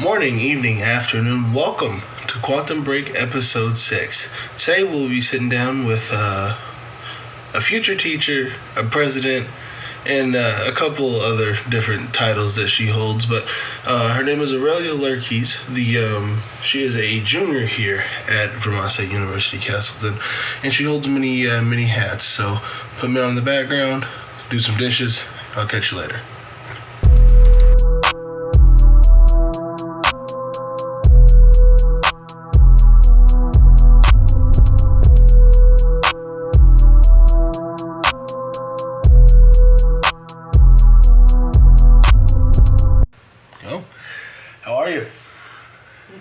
Morning, evening, afternoon. Welcome to Quantum Break Episode 6. Today we'll be sitting down with a future teacher, a president, and a couple other different titles that she holds. But her name is Aurelia Leerkes. She is a junior here at Vermont State University, Castleton, and she holds many hats. So put me on the background, do some dishes. I'll catch you later. How are you?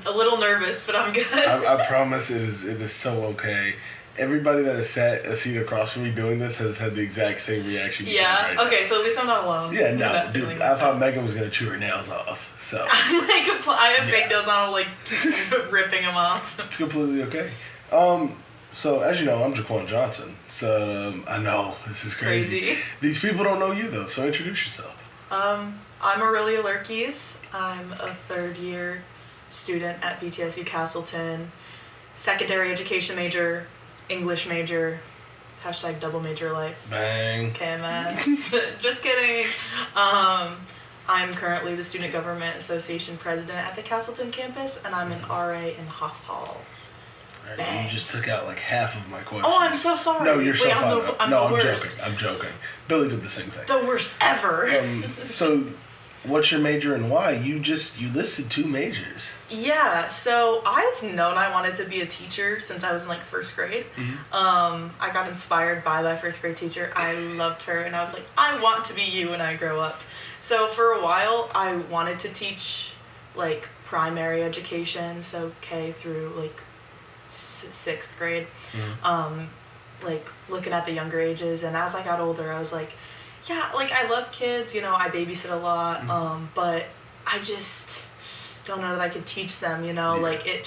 A little nervous, but I'm good. I promise it is so okay. Everybody that has sat a seat across from me doing this has had the exact same reaction. Yeah? Right okay, so at least I'm not alone. Yeah, no, dude, I thought Megan was going to chew her nails off, so. I have fake nails on, like, ripping them off. It's completely okay. So, as you know, I'm Jaquan Johnson, so I know, this is crazy. These people don't know you, though, so introduce yourself. I'm Aurelia Leerkes. I'm a third-year student at BTSU Castleton, secondary education major, English major, # double major life. Bang. KMS. Just kidding. I'm currently the Student Government Association president at the Castleton campus, and I'm an RA in Hoff Hall. Right, you just took out like half of my questions. Oh, I'm so sorry. No, you're so fine. I'm the worst. I'm joking. Billy did the same thing. The worst ever. So, what's your major and why? You listed 2 majors. Yeah, so I've known I wanted to be a teacher since I was in like first grade. Mm-hmm. I got inspired by my first grade teacher. I loved her, and I was like, I want to be you when I grow up. So for a while, I wanted to teach like primary education, so K through like 6th grade. Mm-hmm. Like looking at the younger ages, and as I got older, I was like, yeah, like I love kids, you know, I babysit a lot, but I just don't know that I could teach them, you know, like it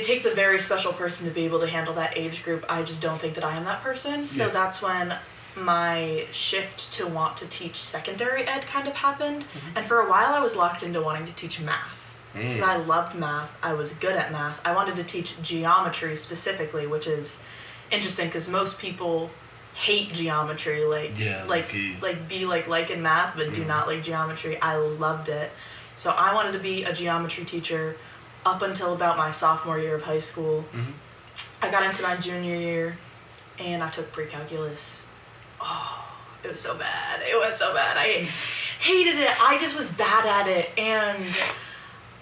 takes a very special person to be able to handle that age group. I just don't think that I am that person. So that's when my shift to want to teach secondary ed kind of happened. And for a while I was locked into wanting to teach math because I loved math. I was good at math. I wanted to teach geometry specifically, which is interesting because most people hate geometry, like in math, but do not like geometry. I loved it. So I wanted to be a geometry teacher up until about my sophomore year of high school. I got into my junior year and I took pre-calculus. Oh, it was so bad. I hated it. I just was bad at it, and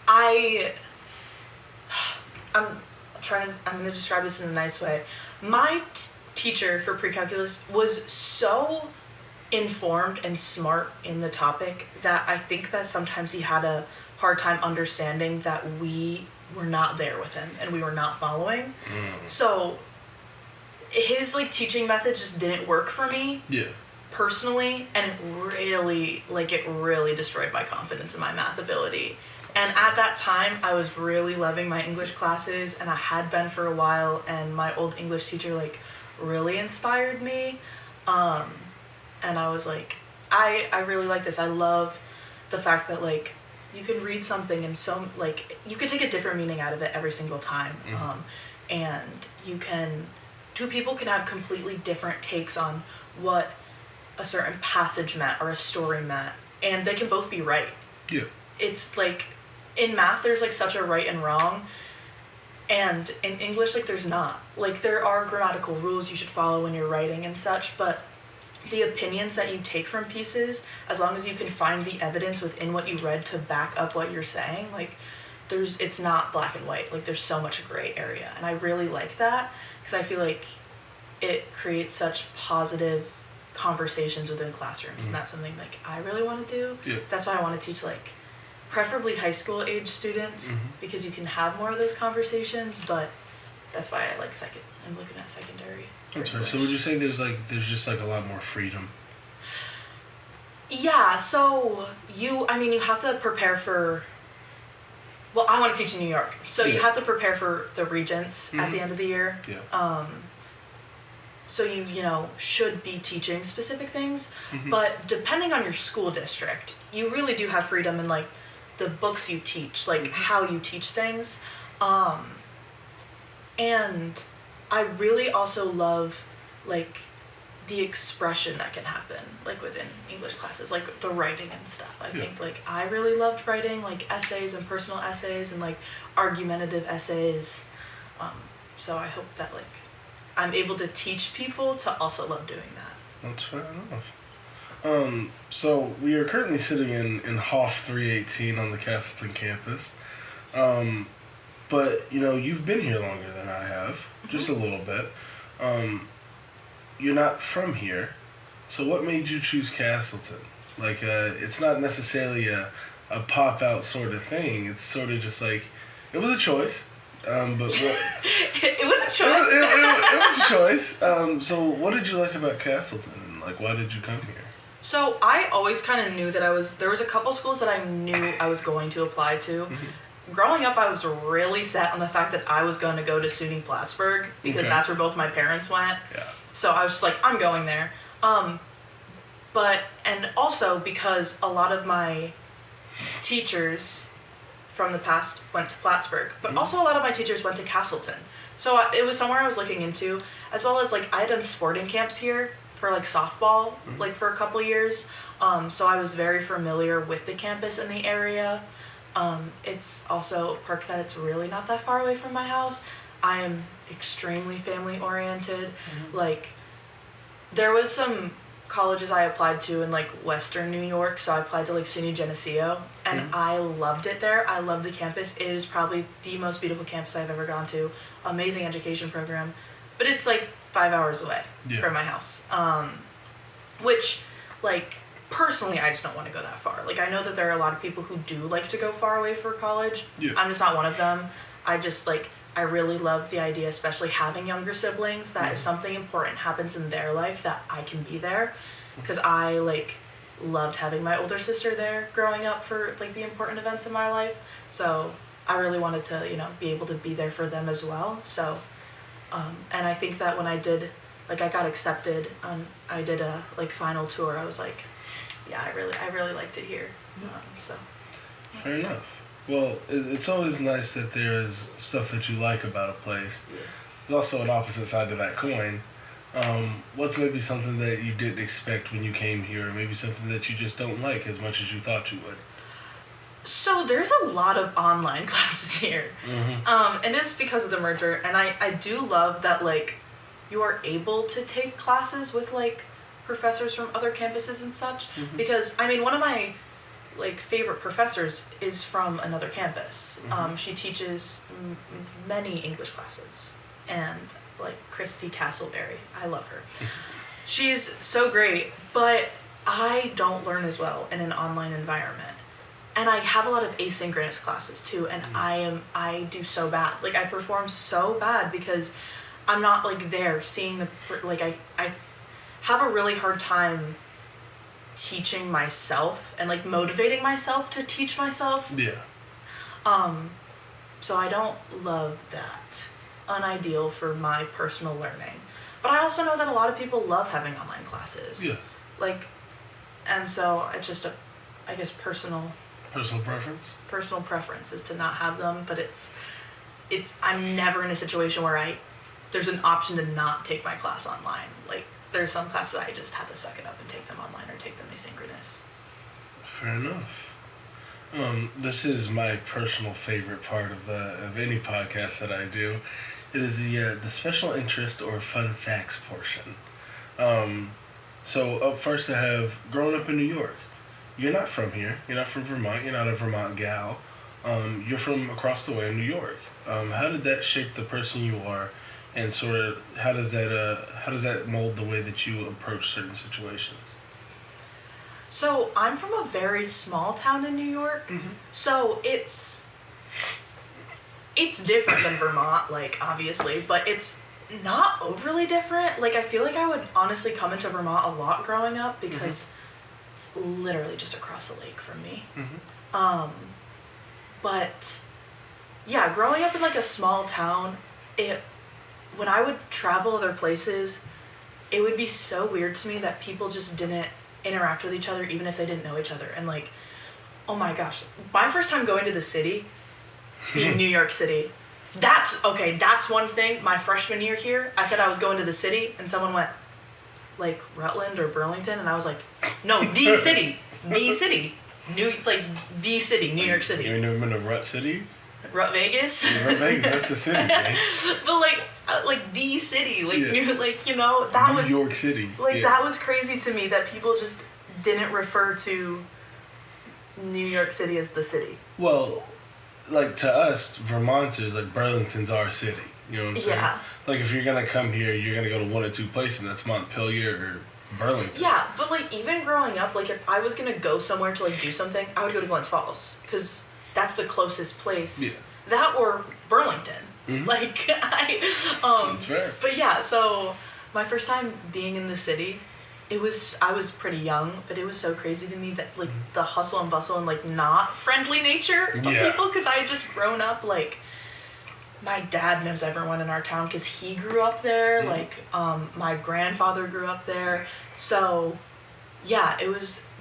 I'm going to describe this in a nice way. My teacher for pre-calculus was so informed and smart in the topic that I think that sometimes he had a hard time understanding that we were not there with him and we were not following. So his like teaching method just didn't work for me personally, and it really destroyed my confidence in my math ability. And at that time, I was really loving my English classes, and I had been for a while, and my old English teacher like really inspired me. And I was like, I really like this. I love the fact that like you can read something and so like you could take a different meaning out of it every single time. And two people can have completely different takes on what a certain passage meant or a story meant, and they can both be right. Yeah. It's like in math there's like such a right and wrong, and in English like there's not. Like there are grammatical rules you should follow when you're writing and such, but the opinions that you take from pieces, as long as you can find the evidence within what you read to back up what you're saying, like it's not black and white. Like there's so much gray area, and I really like that because I feel like it creates such positive conversations within classrooms, and that's something like I really want to do. That's why I want to teach like preferably high school age students, because you can have more of those conversations, but that's why I like I'm looking at secondary. That's right. So would you say there's just like a lot more freedom? Yeah, so you have to prepare for, well, I want to teach in New York, so you have to prepare for the regents at the end of the year. So you should be teaching specific things, but depending on your school district, you really do have freedom in like the books you teach, like how you teach things. And I really also love like the expression that can happen like within English classes, like the writing and stuff. I think like I really loved writing like essays and personal essays and like argumentative essays. So I hope that like I'm able to teach people to also love doing that. That's fair enough. So we are currently sitting in Hoff 318 on the Castleton campus. But, you know, you've been here longer than I have, just a little bit. You're not from here. So what made you choose Castleton? Like, it's not necessarily a pop-out sort of thing. It's sort of just like, it was a choice. But what... It was a choice. It was a choice. So what did you like about Castleton? Like, why did you come here? So I always kind of knew that there was a couple schools that I knew I was going to apply to. Growing up, I was really set on the fact that I was going to go to SUNY Plattsburgh because that's where both my parents went. Yeah. So I was just like, I'm going there. And also because a lot of my teachers from the past went to Plattsburgh, but also a lot of my teachers went to Castleton. So it was somewhere I was looking into, as well as like I had done sporting camps here for like softball, like for a couple years. So I was very familiar with the campus and the area. It's also a perk that it's really not that far away from my house. I am extremely family oriented. Like there was some colleges I applied to in like Western New York, so I applied to like SUNY Geneseo, and I loved it there. I love the campus. It is probably the most beautiful campus I've ever gone to. Amazing education program, but it's like 5 hours away from my house. Which, like, personally, I just don't want to go that far. Like, I know that there are a lot of people who do like to go far away for college. I'm just not one of them. I really love the idea, especially having younger siblings, that if something important happens in their life, that I can be there. Because I, like, loved having my older sister there growing up for, like, the important events in my life. So I really wanted to, you know, be able to be there for them as well. So, and I think that when I did, like, I got accepted, I did a, like, final tour, I was like, yeah, I really liked it here. So. Fair enough. Well, it's always nice that there's stuff that you like about a place. There's also an opposite side to that coin. What's maybe something that you didn't expect when you came here, or maybe something that you just don't like as much as you thought you would? So there's a lot of online classes here. And it's because of the merger, and I do love that, like, you are able to take classes with, like, professors from other campuses and such. Because, I mean, one of my like favorite professors is from another campus. She teaches many English classes, and like Christy Castleberry, I love her. She's so great, but I don't learn as well in an online environment, and I have a lot of asynchronous classes too, and I do so bad. Like I perform so bad because I'm not like there seeing the like I have a really hard time teaching myself and like motivating myself to teach myself. So I don't love that. Unideal for my personal learning. But I also know that a lot of people love having online classes. Like, and so it's just I guess personal preference? Personal preference is to not have them, but I'm never in a situation where there's an option to not take my class online. Like, there's some classes I just have to suck it up and take them online or take them asynchronous. Fair enough. This is my personal favorite part of any podcast that I do. It is the special interest or fun facts portion. So up first I have growing up in New York. You're not from here. You're not from Vermont. You're not a Vermont gal. You're from across the way in New York. How did that shape the person you are? And sort of, how does that mold the way that you approach certain situations? So I'm from a very small town in New York, so it's different than Vermont, like obviously, but it's not overly different. Like I feel like I would honestly come into Vermont a lot growing up because it's literally just across the lake from me. But yeah, growing up in like a small town, when I would travel other places, it would be so weird to me that people just didn't interact with each other even if they didn't know each other. And like Oh my gosh. My first time going to the city, in New York City, that's one thing. My freshman year here, I said I was going to the city, and someone went, like, Rutland or Burlington, and I was like, no, the city. The city. New York City. You never been to Rut City? Rut Vegas? Yeah, Rut Vegas, that's the city, man. But, like, the city. Like, yeah. that was... New York City. Like, that was crazy to me that people just didn't refer to New York City as the city. Well, like, to us, Vermonters, like, Burlington's our city. You know what I'm saying? Yeah. Like, if you're going to come here, you're going to go to one or two places, and that's Montpelier or Burlington. Yeah, but, like, even growing up, like, if I was going to go somewhere to, like, do something, I would go to Glens Falls, because that's the closest place. Yeah. That or Burlington. Mm-hmm. Like, That's fair. But yeah, so my first time being in the city, I was pretty young, but it was so crazy to me that, like, the hustle and bustle and, like, not friendly nature of people, because I had just grown up, like, my dad knows everyone in our town because he grew up there. Like, my grandfather grew up there. So, yeah,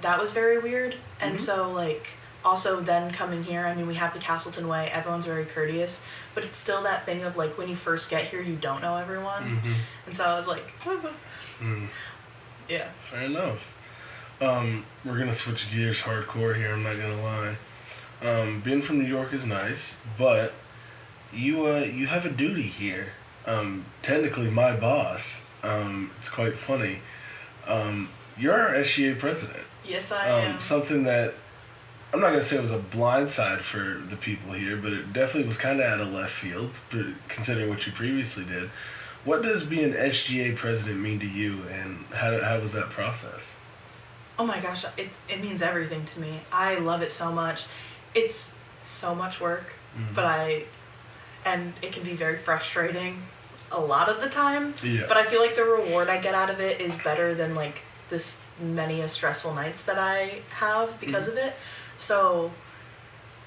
that was very weird. And so, like, also then coming here, I mean, we have the Castleton Way. Everyone's very courteous. But it's still that thing of, like, when you first get here, you don't know everyone. And so I was like, yeah. Fair enough. We're going to switch gears hardcore here, I'm not going to lie. Being from New York is nice, but you have a duty here. Technically my boss. It's quite funny. You're our SGA president. Yes, I am. Something that I'm not going to say it was a blindside for the people here, but it definitely was kind of out of left field, considering what you previously did. What does being SGA president mean to you, and how was that process? Oh my gosh, it means everything to me. I love it so much. It's so much work, and it can be very frustrating a lot of the time. Yeah. But I feel like the reward I get out of it is better than, like, this many a stressful nights that I have because of it. So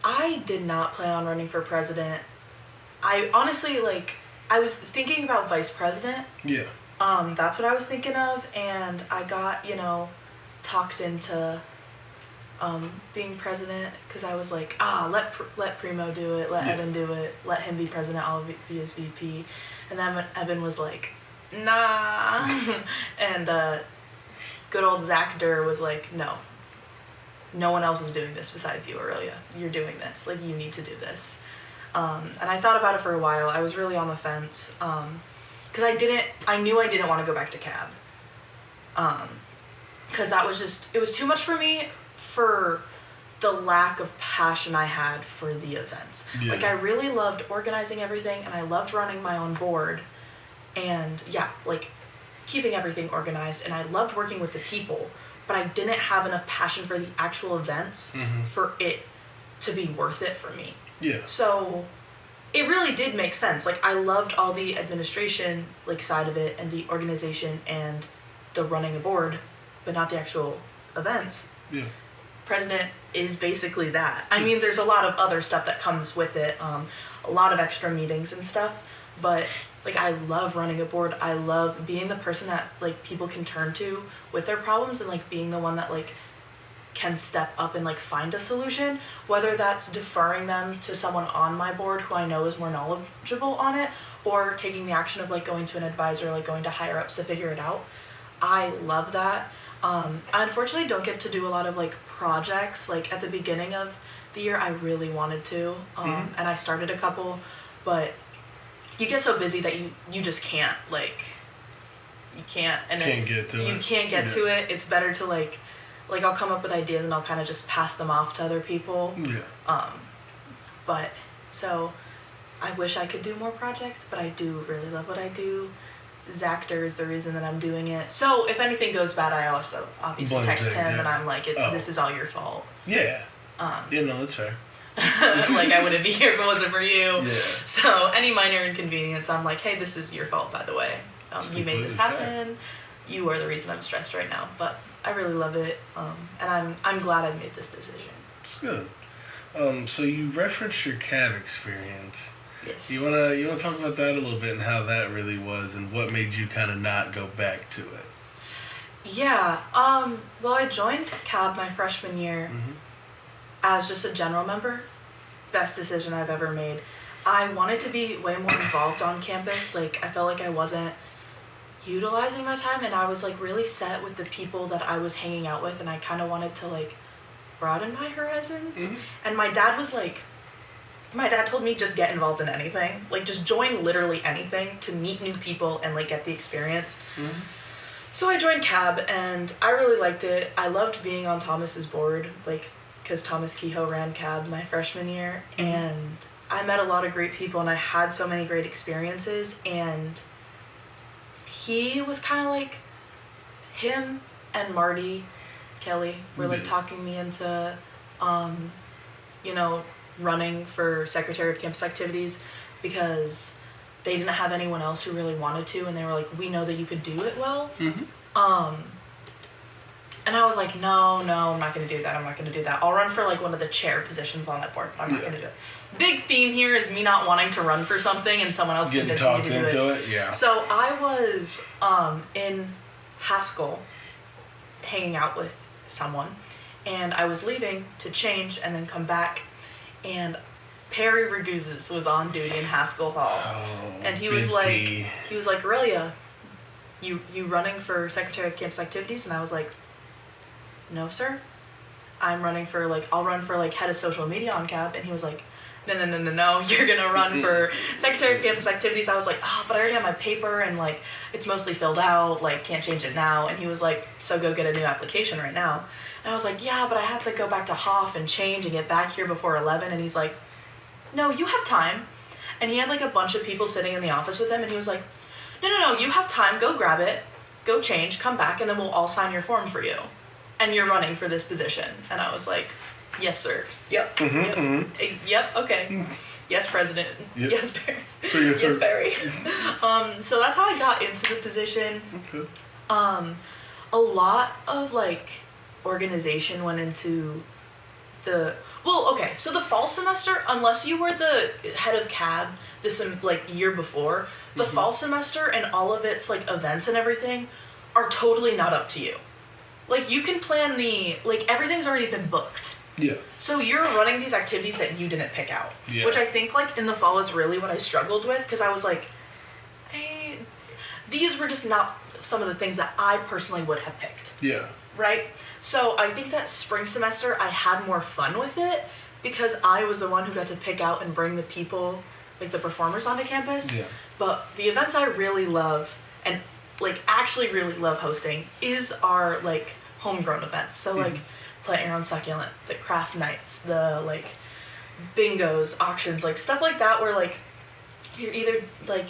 I did not plan on running for president. I honestly, like, I was thinking about vice president. Yeah. That's what I was thinking of, and I got, talked into being president, because I was like, let Primo do it, let Evan do it, let him be president, I'll be his VP. And then Evan was like, nah. And good old Zach Durr was like, no one else is doing this besides you, Aurelia. You're doing this. Like, you need to do this. And I thought about it for a while. I was really on the fence. Because I knew I didn't want to go back to CAB. Because it was too much for me for the lack of passion I had for the events. Yeah. Like, I really loved organizing everything, and I loved running my own board. And, like, keeping everything organized, and I loved working with the people. But I didn't have enough passion for the actual events for it to be worth it for me. Yeah. So it really did make sense. Like, I loved all the administration, like, side of it, and the organization and the running a board, but not the actual events. Yeah. President is basically that. I mean, there's a lot of other stuff that comes with it, a lot of extra meetings and stuff, but, like, I love running a board. I love being the person that, like, people can turn to with their problems, and, like, being the one that, like, can step up and, like, find a solution, whether that's deferring them to someone on my board who I know is more knowledgeable on it, or taking the action of, like, going to an advisor, like, going to higher ups to figure it out. I love that. I unfortunately don't get to do a lot of, like, projects. Like, at the beginning of the year, I really wanted to, and I started a couple, but you get so busy that you just can't, like, you can't, and you can't get to it. It's better to, like, I'll come up with ideas and I'll kind of just pass them off to other people. Yeah. But, so, I wish I could do more projects, but I do really love what I do. Zach Durr is the reason that I'm doing it. So, if anything goes bad, I also obviously text him, and I'm like, this is all your fault. Yeah. That's fair. Like, I wouldn't be here if it wasn't for you. Yeah. So, any minor inconvenience, I'm like, hey, this is your fault, by the way. You made this happen. Fair. You are the reason I'm stressed right now. But I really love it, and I'm glad I made this decision. It's good. So you referenced your CAB experience. Yes. You wanna talk about that a little bit and how that really was and what made you kind of not go back to it? Yeah. Well, I joined CAB my freshman year. as just a general member, best decision I've ever made. I wanted to be way more involved on campus. Like, I felt like I wasn't utilizing my time, and I was like really set with the people that I was hanging out with, and I kind of wanted to like broaden my horizons. And my dad told me just get involved in anything, like just join literally anything to meet new people and like get the experience. So I joined CAB, and I really liked it. I loved being on Thomas's board, like, because Thomas Kehoe ran CAB my freshman year, and I met a lot of great people, and I had so many great experiences, and he was kind of like, him and Marty Kelly were like talking me into, running for Secretary of Campus Activities, because they didn't have anyone else who really wanted to, and they were like, we know that you could do it well. And I was like, no, I'm not going to do that. I'll run for like one of the chair positions on that board, but I'm not going to do it. Big theme here is me not wanting to run for something and someone else convincing me to do it. Yeah. So I was in Haskell hanging out with someone, and I was leaving to change and then come back, and Perry Raguzes was on duty in Haskell Hall. And he was like, Aurelia, you running for Secretary of Campus Activities? And I was like, no, sir. I'll run for like head of social media on CAB. And he was like, no, you're gonna run for Secretary of Campus Activities. I was like, but I already have my paper, and like it's mostly filled out, like can't change it now. And he was like, so go get a new application right now. And I was like, yeah, but I have to go back to Hoff and change and get back here before 11. And he's like, no, you have time. And he had like a bunch of people sitting in the office with him, and he was like, no, you have time, go grab it, go change, come back, and then we'll all sign your form for you. And you're running for this position. And I was like, yes, sir. Yep. Yep, okay. Yes, President. Yep. Yes, Barry. So yes, Barry. So that's how I got into the position. Okay. A lot of like organization went into the... Well, okay, so the fall semester, unless you were the head of CAB this like year before, the fall semester and all of its like events and everything are totally not up to you. Like, you can plan everything's already been booked. Yeah. So you're running these activities that you didn't pick out. Yeah. Which I think, like, in the fall is really what I struggled with, because I was like, these were just not some of the things that I personally would have picked. Yeah. Right? So I think that spring semester I had more fun with it, because I was the one who got to pick out and bring the people, like the performers onto campus. Yeah. But the events I really love, and like actually really love hosting, is our like homegrown events. So like plant your own succulent, the craft nights, the like bingos, auctions, like stuff like that, where like you're either like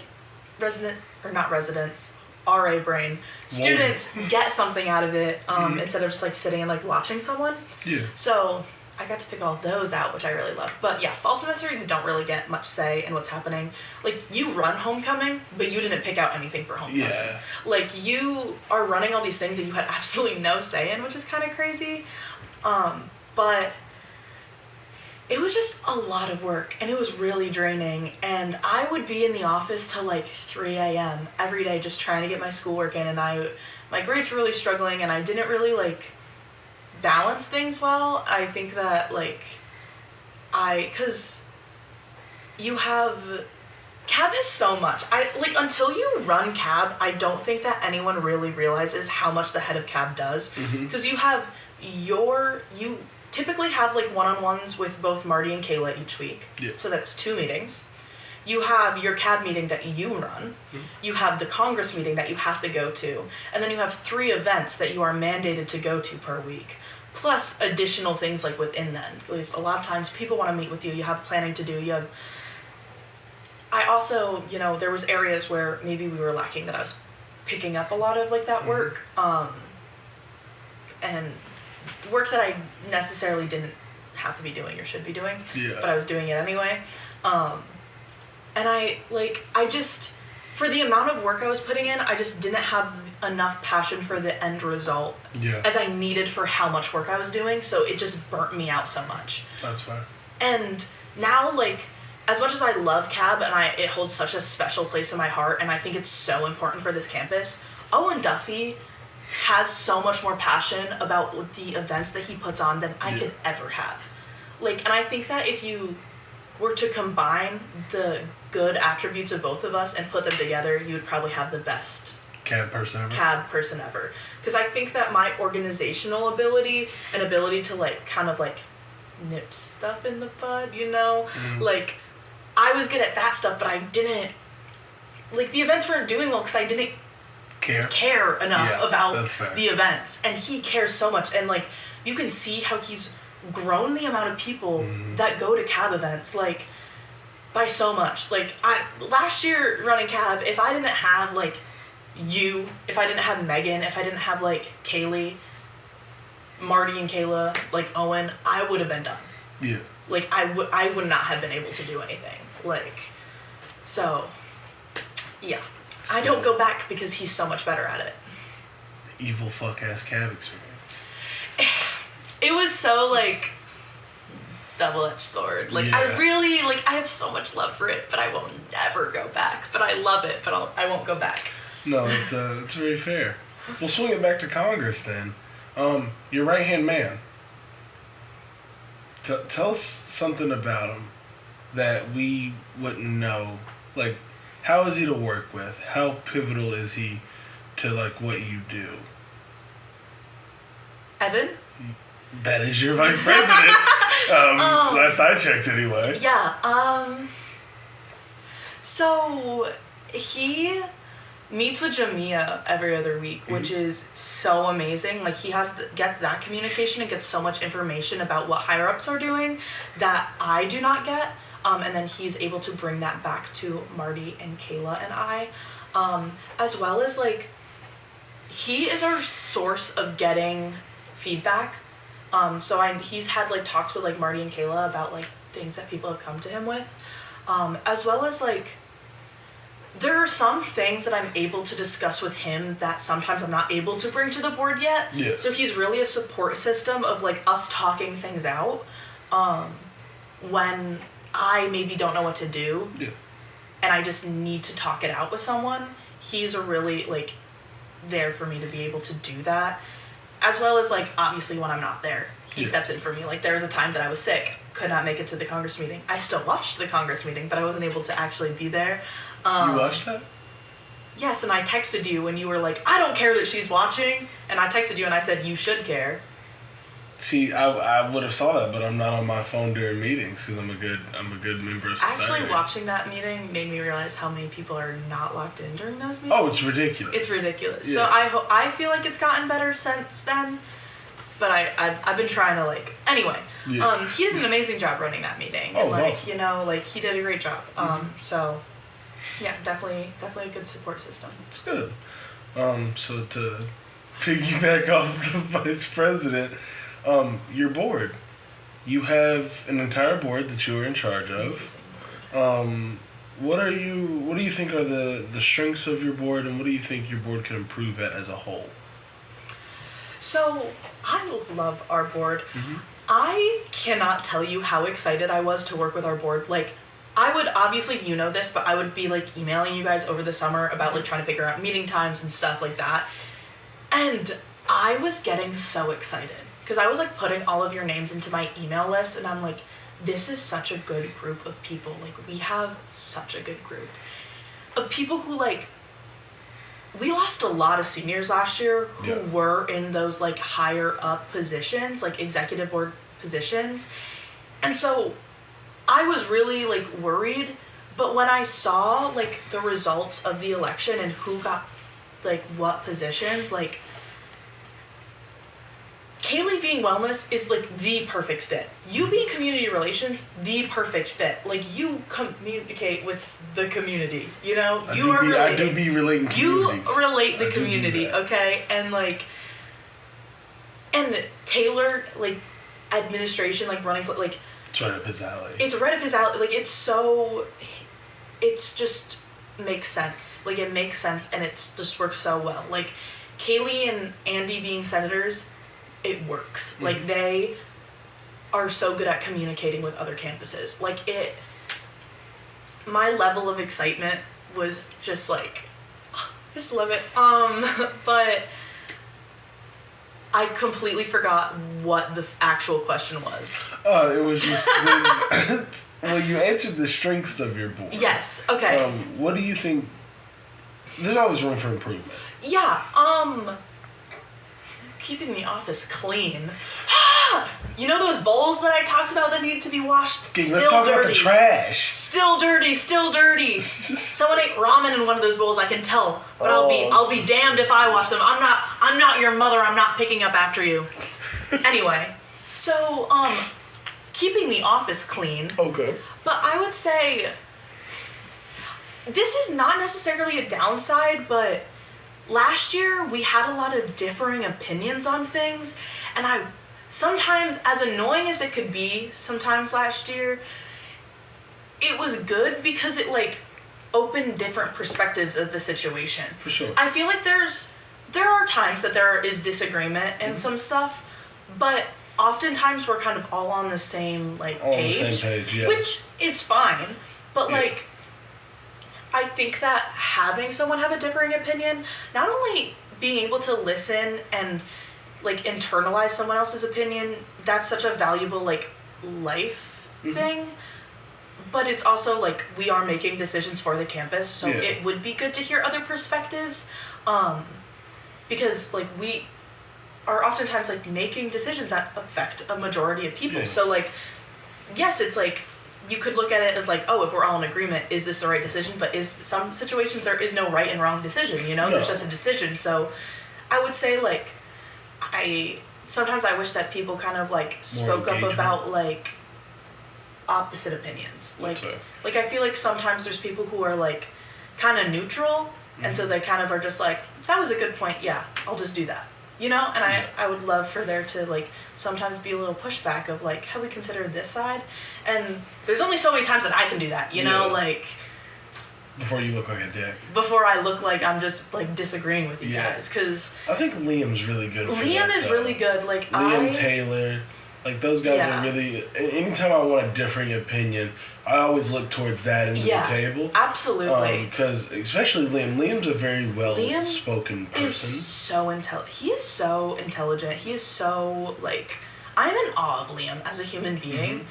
resident or not residents, RA brain, students get something out of it instead of just like sitting and like watching someone. Yeah. So I got to pick all those out, which I really love. But yeah, fall semester, you don't really get much say in what's happening. Like, you run homecoming, but you didn't pick out anything for homecoming. Yeah. Like, you are running all these things that you had absolutely no say in, which is kind of crazy. But it was just a lot of work, and it was really draining. And I would be in the office till like 3 a.m. every day just trying to get my schoolwork in, and my grades were really struggling, and I didn't really like balance things well. I think that because you have, CAB is so much. Until you run CAB, I don't think that anyone really realizes how much the head of CAB does. Because you typically have like one-on-ones with both Marty and Kayla each week. Yeah. So that's 2 meetings. You have your CAB meeting that you run. You have the Congress meeting that you have to go to. And then you have 3 events that you are mandated to go to per week. Plus additional things like within then. Because a lot of times people want to meet with you. You have planning to do. I also, there was areas where maybe we were lacking that I was picking up a lot of like that work. And work that I necessarily didn't have to be doing or should be doing. Yeah. But I was doing it anyway. And I just, for the amount of work I was putting in, I just didn't have enough passion for the end result as I needed for how much work I was doing, so it just burnt me out so much. That's fine. And now, as much as I love CAB, and it holds such a special place in my heart, and I think it's so important for this campus, Owen Duffy has so much more passion about the events that he puts on than I could ever have. Like, and I think that if you were to combine the good attributes of both of us and put them together, you would probably have the best CAB person ever. Because I think that my organizational ability and ability to, like, kind of, like, nip stuff in the bud, you know? Mm-hmm. Like, I was good at that stuff, but I didn't... Like, the events weren't doing well because I didn't care enough about the events. And he cares so much. And, like, you can see how he's grown the amount of people that go to CAB events, like, by so much. Like, last year running CAB, if I didn't have, like, you, if I didn't have Megan, if I didn't have, like, Kaylee, Marty and Kayla, like, Owen, I would have been done. Yeah. Like, I would not have been able to do anything. Like, so, yeah. I don't go back because he's so much better at it. The evil fuck-ass CAB experience. It was so, like, double-edged sword. Like, yeah. I really, like, I have so much love for it, but I will never go back. But I love it, but I won't go back. No, it's very fair. We'll swing it back to Congress then. Your right-hand man. Tell us something about him that we wouldn't know. Like, how is he to work with? How pivotal is he to, like, what you do? Evan? That is your vice president. Last I checked, anyway. Yeah. So he meets with Jamia every other week, which is so amazing. Like, he gets that communication and gets so much information about what higher ups are doing that I do not get. And then he's able to bring that back to Marty and Kayla and I, as well as, like, he is our source of getting feedback. So he's had, like, talks with, like, Marty and Kayla about, like, things that people have come to him with, as well as, like, there are some things that I'm able to discuss with him that sometimes I'm not able to bring to the board yet. Yeah. So he's really a support system of, like, us talking things out, when I maybe don't know what to do, and I just need to talk it out with someone. He's a really, like, there for me to be able to do that, as well as, like, obviously when I'm not there, he steps in for me. Like, there was a time that I was sick, could not make it to the Congress meeting. I still watched the Congress meeting, but I wasn't able to actually be there. You watched that? Yes, and I texted you and you were like, I don't care that she's watching, and I texted you and I said, you should care. See, I would have saw that, but I'm not on my phone during meetings because I'm a good member of society. Actually, watching that meeting made me realize how many people are not locked in during those meetings. Oh, it's ridiculous. It's ridiculous. Yeah. So I feel like it's gotten better since then, but I've been trying to, like, anyway. Yeah. He did an amazing job running that meeting. Oh, and, like, awesome. You know, like, he did a great job. So yeah, definitely a good support system. It's good. So to piggyback off the vice president. Your board. You have an entire board that you are in charge of. What do you think are the strengths of your board, and what do you think your board can improve at as a whole? So, I love our board. I cannot tell you how excited I was to work with our board. Like, I would, obviously, you know this, but I would be, like, emailing you guys over the summer about, like, trying to figure out meeting times and stuff like that. And I was getting so excited. Because I was, like, putting all of your names into my email list, and I'm like, this is such a good group of people. Like, we have such a good group of people who, like, we lost a lot of seniors last year who were in those, like, higher up positions, like, executive board positions. And so I was really, like, worried. But when I saw, like, the results of the election and who got, like, what positions, like, Kaylee being wellness is, like, the perfect fit. You being community relations, the perfect fit. Like, you communicate with the community, you know? I do be relating communities. You relate the community, okay? And, like, and Taylor, like, administration, like, running, like... It's right up his alley. It's right up his alley. Like, it's just makes sense. Like, it makes sense, and it's just works so well. Like, Kaylee and Andy being senators... It works. Like, they are so good at communicating with other campuses. Like, my level of excitement was just like, just love it. But I completely forgot what the actual question was. It was just... well, you answered the strengths of your board. Yes, okay. What do you think... There's always room for improvement. Yeah, keeping the office clean. You know those bowls that I talked about that need to be washed? Okay, let's talk about the trash. Still dirty. Someone ate ramen in one of those bowls, I can tell. But I'll be damned if I wash them. I'm not your mother. I'm not picking up after you. Anyway, so keeping the office clean. Okay. But I would say this is not necessarily a downside, but last year we had a lot of differing opinions on things, and sometimes, as annoying as it could be sometimes last year, it was good because it opened different perspectives of the situation. For sure. I feel like there are times that there is disagreement in some stuff, but oftentimes we're kind of all on the same page. On the same page, yeah. Which is fine, but I think that having someone have a differing opinion, not only being able to listen and internalize someone else's opinion, that's such a valuable life thing, but it's also we are making decisions for the campus, so it would be good to hear other perspectives, because we are oftentimes making decisions that affect a majority of people. So yes, it's you could look at it as if we're all in agreement, is this the right decision? But some situations there is no right and wrong decision, there's just a decision. So I would say sometimes I wish that people kind of spoke up about opposite opinions. I feel like sometimes there's people who are kind of neutral, and so they kind of are just that was a good point, yeah, I'll just do that. And I would love for there to sometimes be a little pushback of have we considered this side? And there's only so many times that I can do that, you know, before you look like a dick. Before I look like I'm just disagreeing with you guys, because I think Liam's really good. Liam is really good. Liam Taylor, those guys are really. Anytime I want a differing opinion, I always look towards that end of the table. Absolutely. Because especially Liam's a very well-spoken person. He is so intelligent. He is so I'm in awe of Liam as a human being.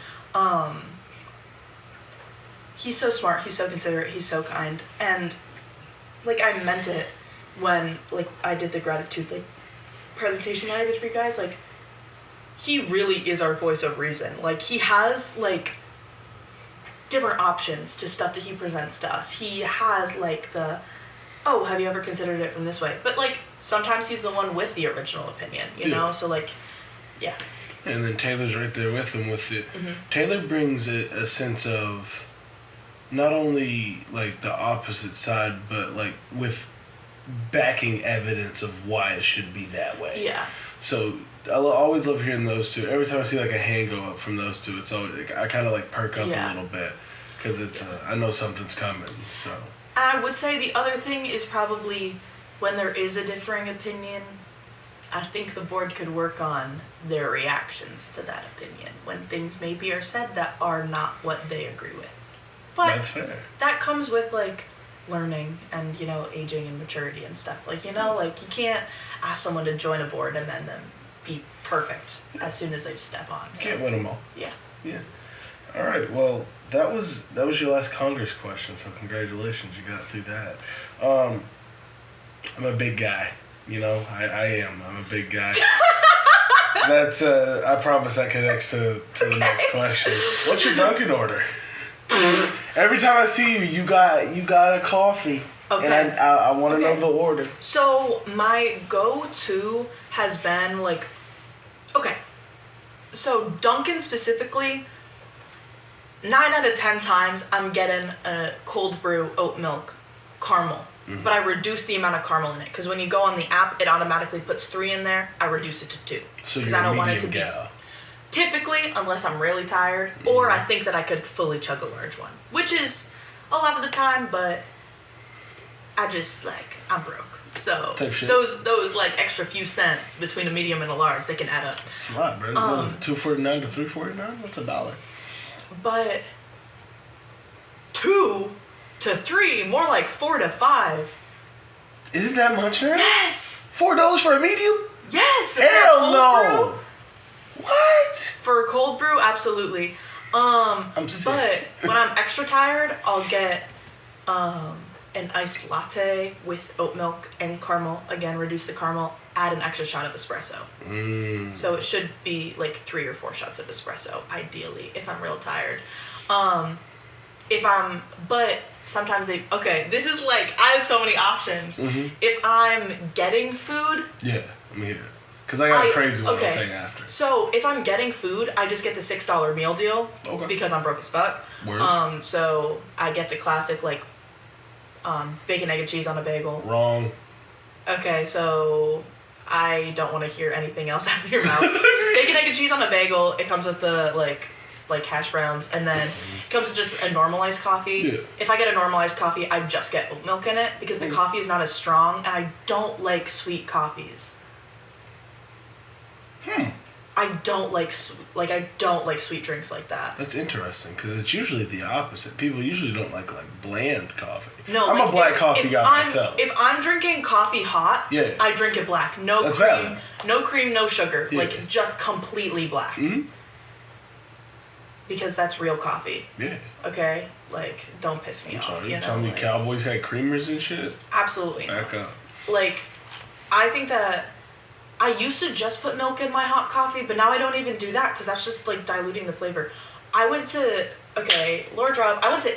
He's so smart, he's so considerate, he's so kind, and I meant it when I did the gratitude presentation that I did for you guys. He really is our voice of reason. He has different options to stuff that he presents to us. He has have you ever considered it from this way? But sometimes he's the one with the original opinion, you know? So yeah. And then Taylor's right there with him with it. Taylor brings a sense of not only the opposite side, but with backing evidence of why it should be that way. Yeah. So I always love hearing those two. Every time I see a hand go up from those two, it's always I kind of perk up a little bit, because it's I know something's coming. So. I would say the other thing is probably when there is a differing opinion, I think the board could work on their reactions to that opinion when things maybe are said that are not what they agree with. But that's fair. That comes with learning and aging and maturity and stuff. You can't ask someone to join a board and then them be perfect as soon as they step on. So. Can't win them all. Yeah. Yeah. All right. Well, that was your last Congress question. So congratulations, you got through that. I'm a big guy. I am. I'm a big guy. That's I promise that connects to the next question. What's your Dunkin' order? Every time I see you, you got a coffee. Okay. And I want to know the order. So my go-to has been okay. So Dunkin' specifically, 9 out of 10 times I'm getting a cold brew oat milk caramel. But I reduce the amount of caramel in it, because when you go on the app, it automatically puts 3 in there. I reduce it to 2. So you're a medium gal. Typically, unless I'm really tired, or I think that I could fully chug a large one, which is a lot of the time, but I just I'm broke. So those extra few cents between a medium and a large, they can add up. It's a lot, bro. What is it, $2.49 to $3.49? That's $1. But 2 to 3, more like 4 to 5. Is it that much now? Yes. $4 for a medium? Yes. Hell no. What? For a cold brew, absolutely. I'm sick. But when I'm extra tired, I'll get an iced latte with oat milk and caramel. Again, reduce the caramel. Add an extra shot of espresso. So it should be like 3 or 4 shots of espresso, ideally, if I'm real tired. But sometimes this is like, I have so many options. If I'm getting food. Yeah, I'm here. Because I got a crazy one I'll say after. So if I'm getting food, I just get the $6 meal deal. Okay. Because I'm broke as fuck. Word. So I get the classic, like, bacon, egg, and cheese on a bagel. Wrong. Okay, so I don't want to hear anything else out of your mouth. Bacon, egg, and cheese on a bagel. It comes with the, like hash browns, and then it comes with just a normalized coffee. Yeah. If I get a normalized coffee, I just get oat milk in it because the coffee is not as strong, and I don't like sweet coffees. I don't like sweet drinks like that. That's interesting because it's usually the opposite. People usually don't like bland coffee. No, I'm a black coffee guy myself. If I'm drinking coffee hot, I drink it black. That's cream, valid. no cream, no sugar. Yeah. Like just completely black. Because that's real coffee. Yeah. Okay? Like, don't piss me off. You telling me Cowboys had creamers and shit? Absolutely. Back up. Like, I think that I used to just put milk in my hot coffee, but now I don't even do that because that's just like diluting the flavor. I went to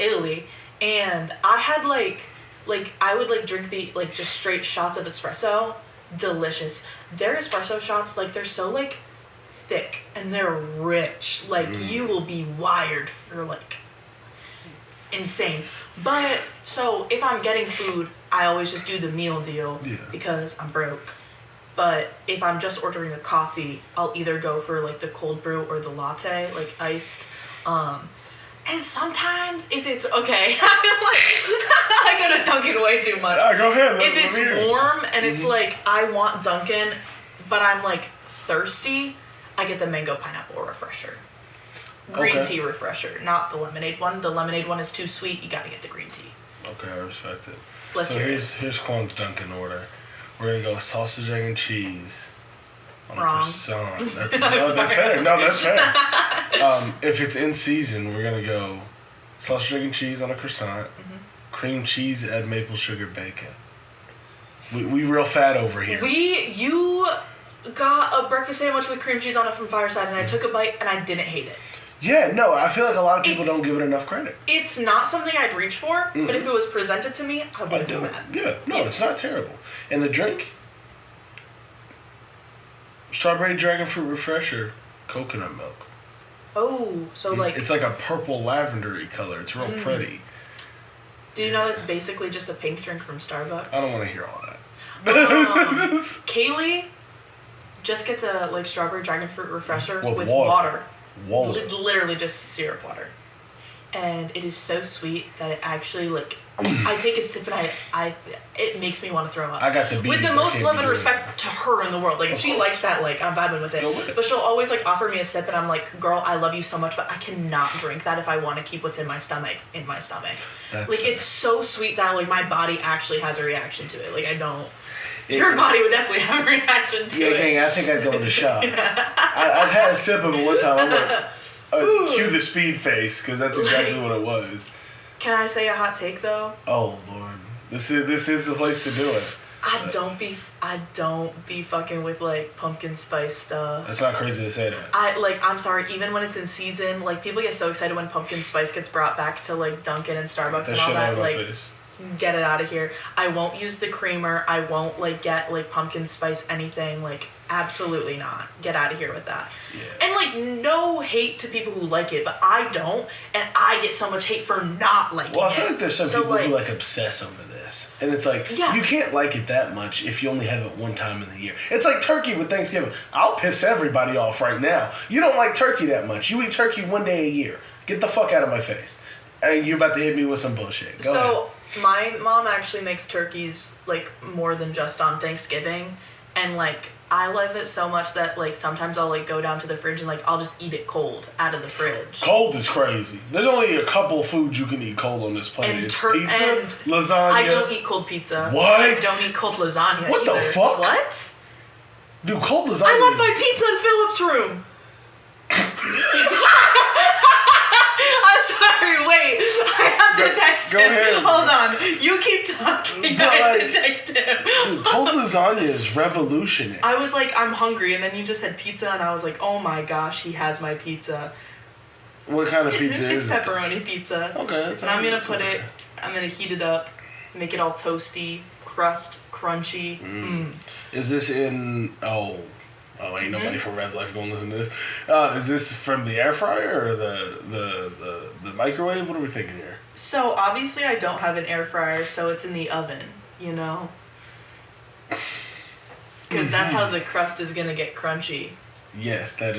Italy, and I had I would drink the just straight shots of espresso. Delicious. Their espresso shots, they're so thick and they're rich. You will be wired for insane. But so if I'm getting food, I always just do the meal deal because I'm broke. But if I'm just ordering a coffee, I'll either go for the cold brew or the latte, iced. And sometimes if it's okay, I go to Dunkin' way too much. Go ahead. If it's warm and it's I want Dunkin', but I'm thirsty, I get the mango pineapple refresher. Green tea refresher, not the lemonade one. The lemonade one is too sweet. You gotta get the green tea. Okay, I respect it. Here's Quan's Dunkin' order. We're gonna go sausage, egg, and cheese on a croissant. That's fair. No, that's fair. If it's in season, we're gonna go sausage, egg, and cheese on a croissant, cream cheese, add maple sugar, bacon. We real fat over here. You got a breakfast sandwich with cream cheese on it from Fireside, and I took a bite, and I didn't hate it. Yeah, no, I feel like a lot of people don't give it enough credit. It's not something I'd reach for, but if it was presented to me, I wouldn't do it. Yeah, no, it's not terrible. And the drink? Strawberry dragon fruit refresher, coconut milk. Oh, so it's like a purple lavendery color. It's real pretty. Do you know that's basically just a pink drink from Starbucks? I don't want to hear all that. Kaylee just gets a strawberry dragon fruit refresher with water. Literally just syrup water. And it is so sweet that it actually I take a sip and it makes me want to throw up. I got the beans. With the most love and respect to her in the world. If she likes that, I'm vibing with it. Go with it. But she'll always offer me a sip, and I'm like, girl, I love you so much, but I cannot drink that if I want to keep what's in my stomach. It's so sweet that my body actually has a reaction to it. I don't. Your body would definitely have a reaction to it. Yeah, I think I'd go into shock. I've had a sip of it one time. I'm cue the speed face, because that's exactly what it was. Can I say a hot take though? Oh Lord, this is the place to do it. I don't be fucking with pumpkin spice stuff. That's not crazy to say that. I'm sorry, even when it's in season, people get so excited when pumpkin spice gets brought back to Dunkin' and Starbucks and all that. Get it out of here. I won't use the creamer. I won't get pumpkin spice anything. Absolutely not. Get out of here with that. Yeah. And no hate to people who like it, but I don't, and I get so much hate for not liking it. Well, I feel like there's some people who obsess over this, and it's you can't like it that much if you only have it one time in the year. It's like turkey with Thanksgiving. I'll piss everybody off right now. You don't like turkey that much. You eat turkey one day a year. Get the fuck out of my face. And you're about to hit me with some bullshit. Go ahead. My mom actually makes turkeys more than just on Thanksgiving, and I love it so much that sometimes I'll go down to the fridge and I'll just eat it cold out of the fridge. Cold is crazy. There's only a couple foods you can eat cold on this planet. It's pizza, and lasagna. I don't eat cold pizza. What? I don't eat cold lasagna. What either. the fuck? What? Dude, cold lasagna. I left my pizza in Philip's room. I'm sorry, wait. I have to text him. Ahead. Hold on. You keep talking. I have to text him. Dude, cold lasagna is revolutionary. I was like, I'm hungry, and then you just said pizza, and I was like, oh my gosh, he has my pizza. What kind of pizza is it? It's pepperoni pizza. Okay. And I'm going to I'm going to heat it up, make it all toasty, crust, crunchy. Is this in, ain't nobody from Res Life gonna listen to this. Is this from the air fryer or the microwave? What are we thinking here? So obviously I don't have an air fryer, so it's in the oven, you know? Because that's how the crust is gonna get crunchy. Yes, that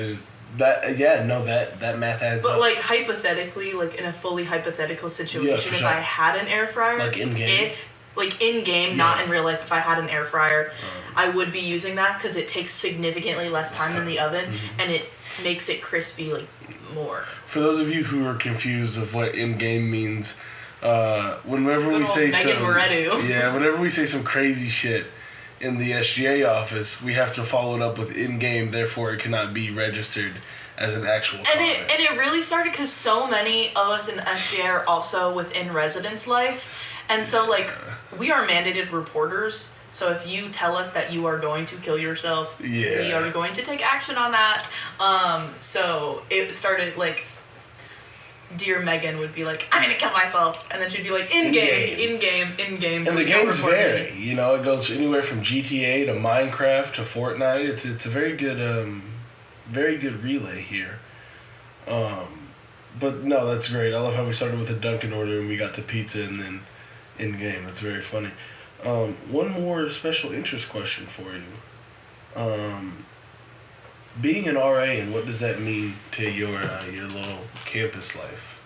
math adds up. But like hypothetically, like in a fully hypothetical situation, if I had an air fryer, like in game, not in real life, if I had an air fryer, I would be using that because it takes significantly less time in the oven and it makes it crispy like more. For those of you who are confused of what in game means, whenever we say whenever we say some crazy shit in the SGA office, we have to follow it up with in-game, therefore it cannot be registered as an actual comment. And it really started because so many of us in SGA are also within residence life, and so like we are mandated reporters, so if you tell us that you are going to kill yourself, we are going to take action on that. So it started like Dear Megan would be like, I'm gonna kill myself, and then she'd be like, in game. And the games vary, you know, it goes anywhere from GTA to Minecraft to Fortnite. It's a very good relay here. But no, that's great. I love how we started with a Dunkin' order and we got to pizza and then in game. That's very funny. One more special interest question for you. Being an RA, and what does that mean to your little campus life?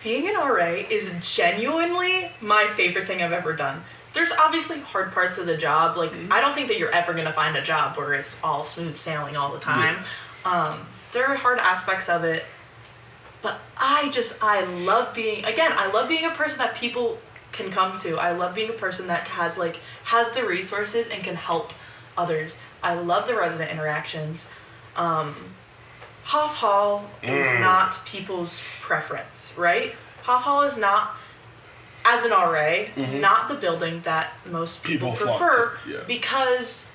Being an RA is genuinely my favorite thing I've ever done. There's obviously hard parts of the job. Like, I don't think that you're ever going to find a job where it's all smooth sailing all the time. Yeah. There are hard aspects of it. But I love being a person that people can come to. I love being a person that has the resources and can help others. I love the resident interactions. Hoff Hall is not people's preference, right? Hoff Hall is not, as an RA, not the building that most people prefer because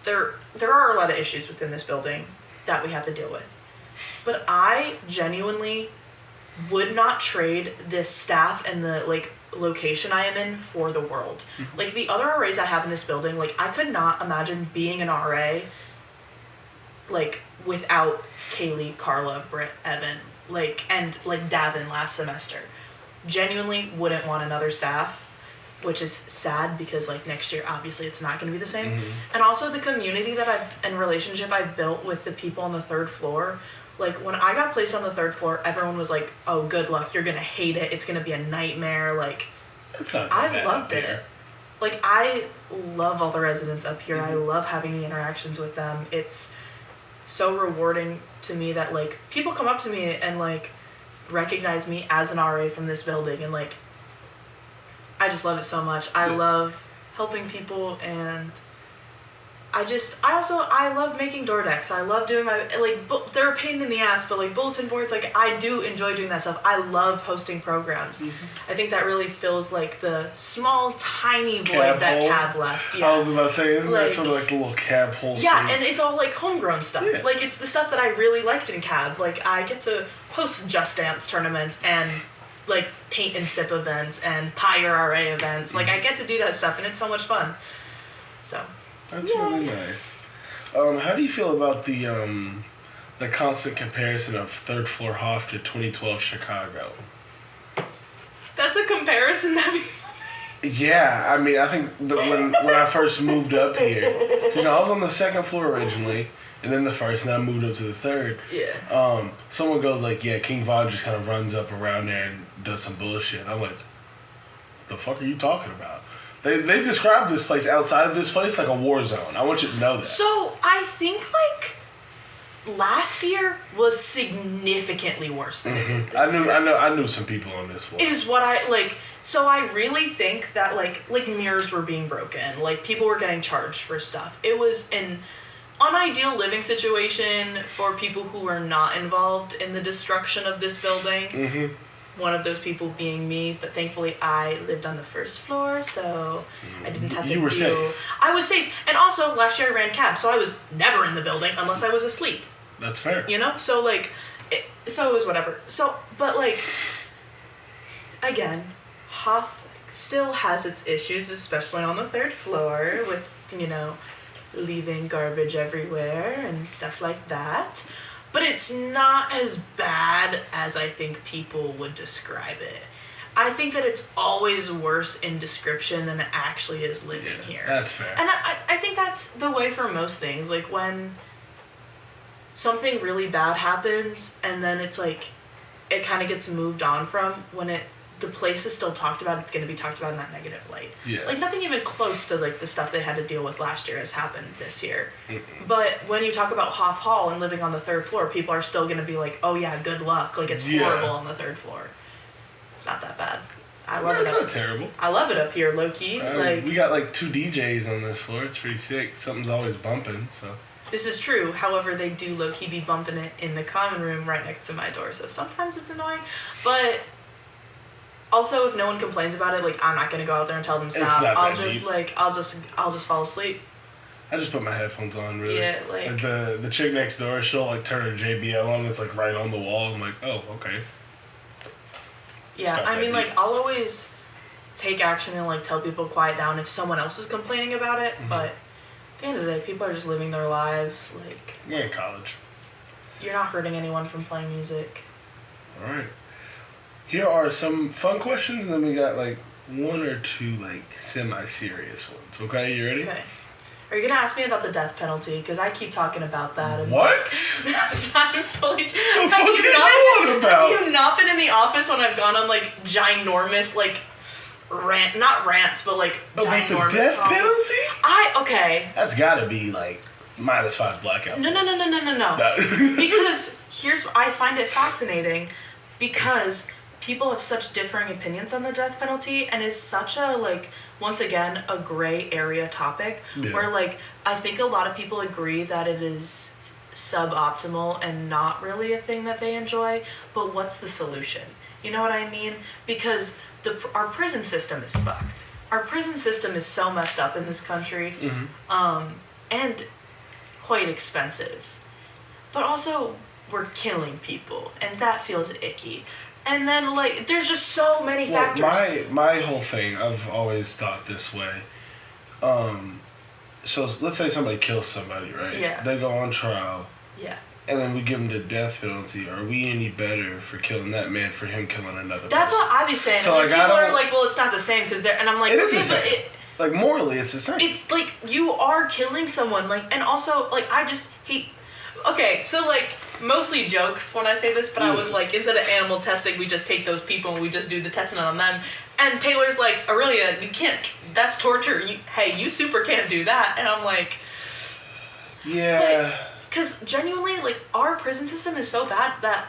there are a lot of issues within this building that we have to deal with. But I genuinely would not trade this staff and the location I am in for the world. Like the other RAs I have in this building, I could not imagine being an RA without Kaylee, Carla, Britt, Evan, and Davin last semester. Genuinely wouldn't want another staff, which is sad because next year obviously it's not going to be the same. And also the community and relationship I've built with the people on the third floor. When I got placed on the third floor, everyone was like, oh, good luck, you're going to hate it, it's going to be a nightmare. I've loved it. I love all the residents up here. I love having the interactions with them. It's so rewarding to me that people come up to me and recognize me as an RA from this building, and I just love it so much. I love helping people, and I love making door decks. I love doing my, they're a pain in the ass, but bulletin boards, I do enjoy doing that stuff. I love hosting programs. I think that really fills the small, tiny void that CAB left. Yeah. I was about to say, isn't that sort of the little CAB hole? Yeah, and it's all homegrown stuff. Yeah. It's the stuff that I really liked in CAB. I get to host Just Dance tournaments and paint and sip events and Pyre RA events. I get to do that stuff, and it's so much fun. So. That's really nice. How do you feel about the constant comparison of third floor Hoff to 2012 Chicago? That's a comparison that Yeah, I mean, I think when I first moved up here, because I was on the second floor originally, and then the first, and I moved up to the third. Yeah. Someone goes King Von just kind of runs up around there and does some bullshit. I'm like, the fuck are you talking about? They describe this place outside of this place like a war zone. I want you to know that. So I think last year was significantly worse than it is this year. I knew some people on this floor. Is what I, like, so I really think that, like mirrors were being broken. Like, people were getting charged for stuff. It was an unideal living situation for people who were not involved in the destruction of this building. Mm-hmm. One of those people being me, but thankfully I lived on the first floor, so I didn't have to You were safe. I was safe. And also, last year I ran cab, so I was never in the building unless I was asleep. That's fair. You know? So, like, so it was whatever. So, but, like, again, Hoff still has its issues, especially on the third floor with, you know, leaving garbage everywhere and stuff like that. But it's not as bad as I think people would describe it. I think that it's always worse in description than it actually is living here. That's fair. And I think that's the way for most things. Like, when something really bad happens and then it's like it kind of gets moved on from, when the place is still talked about, it's going to be talked about in that negative light. Yeah. Like, nothing even close to, like, the stuff they had to deal with last year has happened this year. Mm-mm. But when you talk about Hoff Hall and living on the third floor, people are still going to be like, oh yeah, good luck. Like, it's horrible on the third floor. It's not that bad. I love it. It's not terrible. I love it up here, low key. Like, we got like 2 DJs on this floor. It's pretty sick. Something's always bumping, so. This is true. However, they do low key be bumping it in the common room right next to my door, so sometimes it's annoying. But also, if no one complains about it, like, I'm not gonna go out there and tell them stop. I'll just fall asleep. I just put my headphones on, really. Yeah, like the chick next door, she'll like turn her JBL on. It's like right on the wall. I'm like, oh, okay. Yeah, I mean, like, I'll always take action and, like, tell people quiet down if someone else is complaining about it. Mm-hmm. But at the end of the day, people are just living their lives. Like, we're in college. You're not hurting anyone from playing music. All right. Here are some fun questions, and then we got, like, 1 or 2, like, semi-serious ones. Okay, you ready? Okay. Are you going to ask me about the death penalty? Because I keep talking about that. And what? I'm fully... What the fuck are you on about? Have you not been in the office when I've gone on, like, ginormous, like, not rants, but, like, about ginormous the death penalty? Okay. That's gotta be, like, -5 blackout. No. Because I find it fascinating because people have such differing opinions on the death penalty, and is such a, like, once again, a gray area topic where, like, I think a lot of people agree that it is suboptimal and not really a thing that they enjoy, but what's the solution? You know what I mean? Because our prison system is fucked. Our prison system is so messed up in this country, and quite expensive. But also, we're killing people, and that feels icky. And then, like, there's just so many factors. My whole thing, I've always thought this way. So let's say somebody kills somebody, right? Yeah. They go on trial. Yeah. And then we give them the death penalty. Are we any better for killing that man for him killing another That's person? what I be saying. So, and like, people are like, well, it's not the same because they're... And I'm like... It is the same. Like, morally, it's the same. It's, like, you are killing someone. Like, and also, like, I just hate... Okay, so, like, mostly jokes when I say this, but I was like, instead of animal testing, we just take those people and we just do the testing on them. And Taylor's like, Aurelia, you can't... That's torture. You super can't do that. And I'm like... Yeah... Because genuinely, like, our prison system is so bad that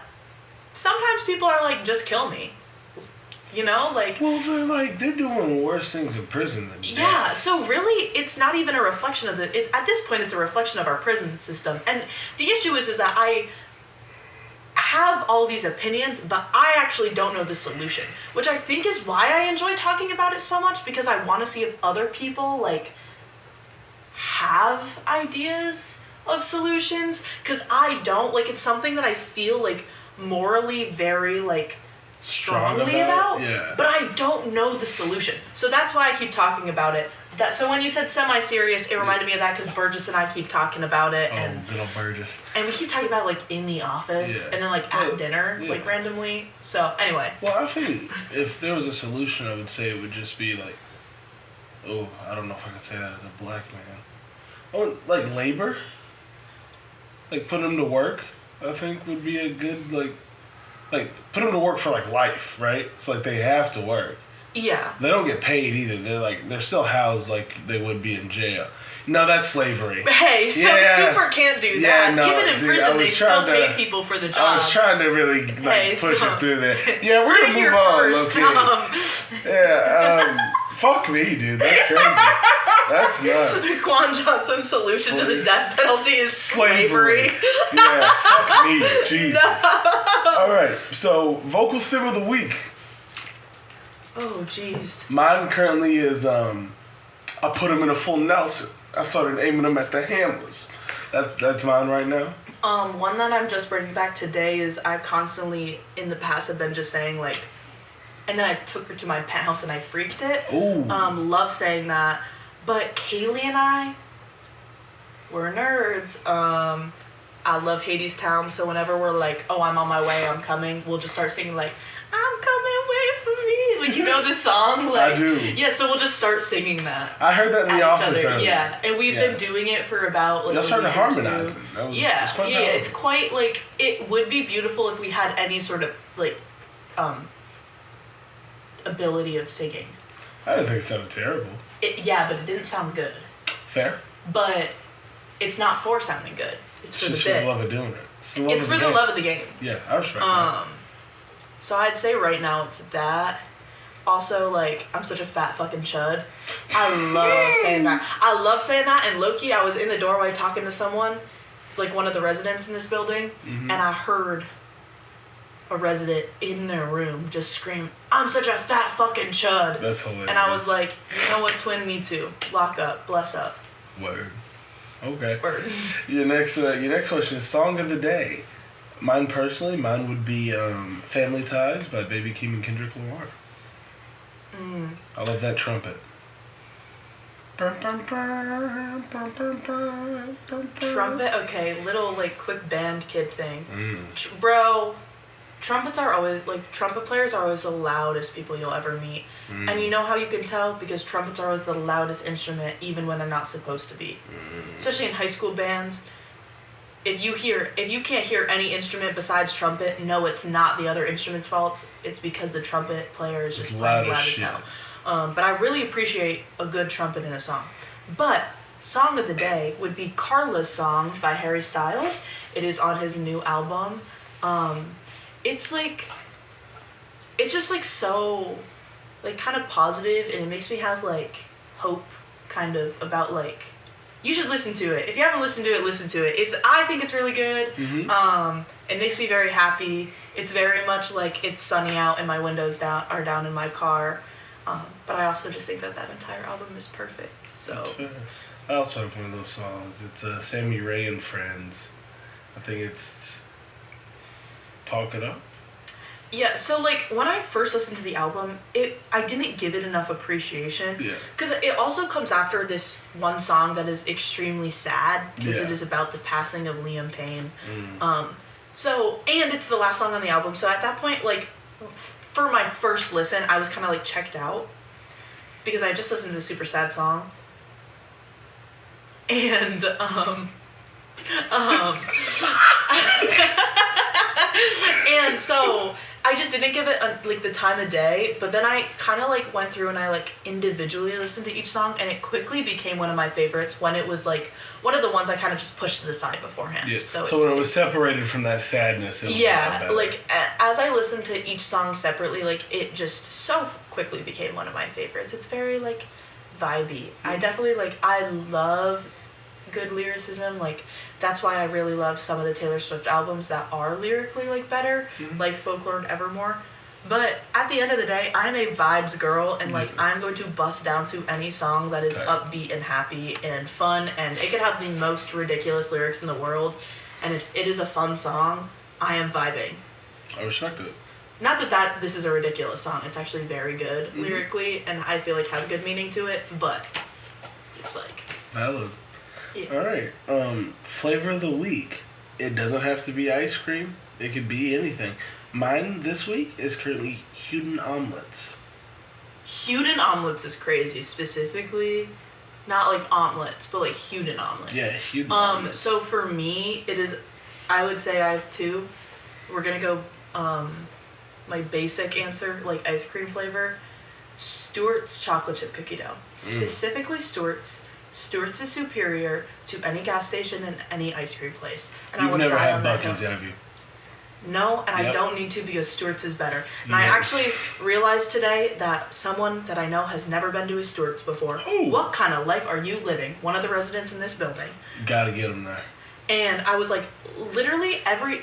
sometimes people are like, just kill me. You know? Like... Well, they're doing worse things in prison than death. Yeah, so really, it's not even a reflection of at this point, it's a reflection of our prison system. And the issue is that I have all these opinions, but I actually don't know the solution. Which I think is why I enjoy talking about it so much, because I want to see if other people, like, have ideas of solutions, because I don't. Like, it's something that I feel, like, morally very, like, strongly about, yeah. But I don't know the solution. So that's why I keep talking about it. So when you said semi-serious, it reminded me of that, because Burgess and I keep talking about it. And good old Burgess. And we keep talking about it, like, in the office, and then, like, at dinner, like, randomly. So, anyway. Well, I think if there was a solution, I would say it would just be, like, oh, I don't know if I could say that as a black man. Oh, like, labor? Like, put them to work, I think, would be a good, like, put them to work for, like, life, right? It's like they have to work. Yeah. They don't get paid either. They're still housed like they would be in jail. No, that's slavery. Hey, Super can't do that. Yeah, no, even in prison, they still pay people for the job. I was trying to really push it through there. Yeah, we're gonna move on. Fuck me, dude. That's crazy. That's nuts. Quan Johnson's solution to the death penalty is slavery. Yeah, fuck me. Jesus. No. All right, so vocal stim of the week. Oh, jeez. Mine currently is, I put him in a full Nelson. I started aiming them at the handlers. That's mine right now. One that I'm just bringing back today is I constantly, in the past, have been just saying, like, and then I took her to my penthouse and I freaked it. Ooh. Love saying that. But Kaylee and I, we're nerds. I love Hades Town, so whenever we're like, oh, I'm on my way, I'm coming, we'll just start singing, like, I'm coming, wait for me. Like, you know this song? Like, I do. Yeah, so we'll just start singing that. I heard that in the office. Yeah, and we've been doing it for about, like, y'all started harmonizing. It's quite, like, it would be beautiful if we had any sort of, like, ability of singing. I didn't think it sounded terrible. Yeah, but it didn't sound good. Fair. But it's not for sounding good. It's for the bit. It's for the love of doing it. It's for the love of the game. Yeah, I respect that. So I'd say right now it's that. Also, like, I'm such a fat fucking chud. I love saying that. And low-key, I was in the doorway talking to someone, like one of the residents in this building, and I heard a resident in their room just scream, I'm such a fat fucking chud. That's hilarious. And I was like, you know what, twin? Me too. Lock up. Bless up. Word. Okay. Word. Your next question is Song of the Day. Mine would be Family Ties by Baby Keem and Kendrick Lamar. I love that trumpet. Trumpet? Okay, little, like, quick band kid thing. Bro, trumpet players are always the loudest people you'll ever meet. And you know how you can tell? Because trumpets are always the loudest instrument, even when they're not supposed to be. Especially in high school bands. If you can't hear any instrument besides trumpet, no, it's not the other instrument's fault. It's because the trumpet player is just playing loud as hell. But I really appreciate a good trumpet in a song. But Song of the Day would be Carla's Song by Harry Styles. It is on his new album. It's just like so, like, kind of positive, and it makes me have, like, hope kind of about, like, you should listen to it. If you haven't listened to it, listen to it. I think it's really good. It makes me very happy. It's very much like it's sunny out and my windows are down in my car. But I also just think that entire album is perfect. So I also have one of those songs. It's Sammy Ray and Friends. I think it's Talk It Up. Yeah, so, like, when I first listened to the album, I didn't give it enough appreciation. Yeah. Because it also comes after this one song that is extremely sad, because it is about the passing of Liam Payne. And it's the last song on the album, so at that point, like, for my first listen, I was kind of, like, checked out. Because I just listened to a super sad song. And, and so I just didn't give it like the time of day, but then I kind of like went through and I like individually listened to each song, and it quickly became one of my favorites when it was like one of the ones I kind of just pushed to the side beforehand. Yeah. So when it was separated from that sadness, it was like as I listened to each song separately, like it just so quickly became one of my favorites. It's very like vibey. I definitely I love good lyricism. Like that's why I really love some of the Taylor Swift albums that are lyrically like better, like Folklore and Evermore. But at the end of the day, I'm a vibes girl, and like I'm going to bust down to any song that is upbeat and happy and fun, and it could have the most ridiculous lyrics in the world, and if it is a fun song, I am vibing. I respect it. Not that this is a ridiculous song. It's actually very good lyrically, and I feel like has good meaning to it, but it's like valid. Yeah. All right. Flavor of the week. It doesn't have to be ice cream. It could be anything. Mine this week is currently Huden omelets. Huden omelets is crazy. Specifically, not like omelets, but like Huden omelets. Yeah, Huden omelets. So for me, it is. I would say I have two. We're gonna go. My basic answer, like ice cream flavor. Stewart's chocolate chip cookie dough. Specifically Stewart's. Stewart's is superior to any gas station and any ice cream place. And You've never had Buc-ee's, have you? No, and I don't need to because Stewart's is better. And I actually realized today that someone that I know has never been to a Stewart's before. Ooh. What kind of life are you living? One of the residents in this building. Gotta get them there. And I was like, literally every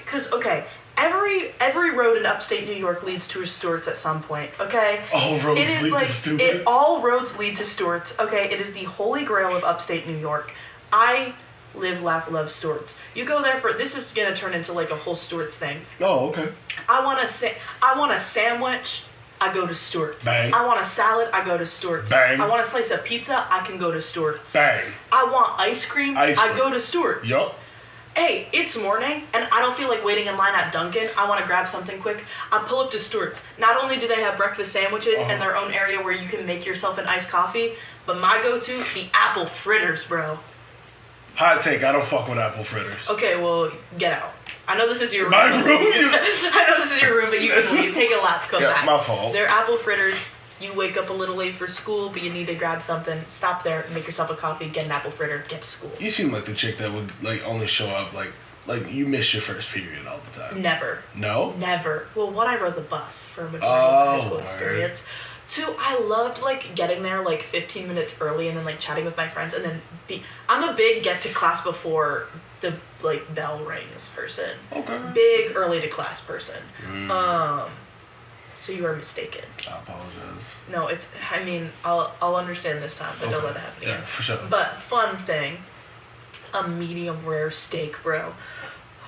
road in upstate New York leads to a Stewart's at some point, okay? All roads lead to Stewart's? All roads lead to Stewart's, okay? It is the holy grail of upstate New York. I live, laugh, love Stewart's. You go there for, this is gonna turn into like a whole Stewart's thing. Oh, okay. I want a sandwich, I go to Stewart's. Bang. I want a salad, I go to Stewart's. Bang. I want a slice of pizza, I can go to Stewart's. Bang. I want ice cream, I go to Stewart's. Yup. Hey, it's morning, and I don't feel like waiting in line at Dunkin'. I want to grab something quick. I pull up to Stewart's. Not only do they have breakfast sandwiches and their own area where you can make yourself an iced coffee, but my go-to, the apple fritters, bro. Hot take, I don't fuck with apple fritters. Okay, well, get out. I know this is your room. My room? I know this is your room, but you can leave. Take a lap, come back. My fault. They're apple fritters. You wake up a little late for school, but you need to grab something. Stop there, make yourself a coffee, get an apple fritter, get to school. You seem like the chick that would like only show up like you miss your first period all the time. Never. No? Never. Well, one, I rode the bus for a majority of my high school experience. Two, I loved like getting there like 15 minutes early and then like chatting with my friends and then I'm a big get to class before the like bell rings person. Okay. Big early to class person. So you are mistaken. I apologize. No, I'll understand this time, but don't let it happen again. Yeah, for sure. But fun thing, a medium rare steak, bro.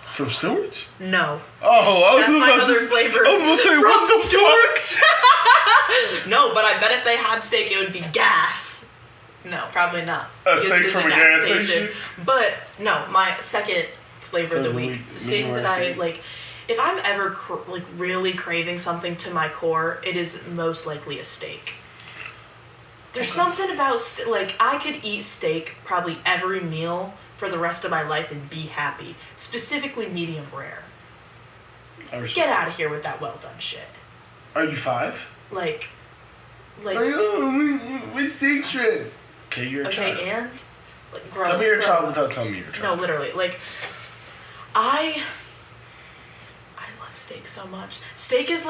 From Stewart's? No. Oh, I was That's about my other to flavor. I was about to say, what the Stewart's. No, but I bet if they had steak, it would be gas. No, probably not. A steak from a gas station? But no, my second flavor of the week, the thing that I like. If I'm ever really craving something to my core, it is most likely a steak. There's something about I could eat steak probably every meal for the rest of my life and be happy. Specifically medium rare. Get out of here with that well done shit. Are you 5? Like. We steak shred. Okay, you're a child. Okay, and grow. Tell me you're a child without telling me you're a child. No, literally, I love steak so much. Steak is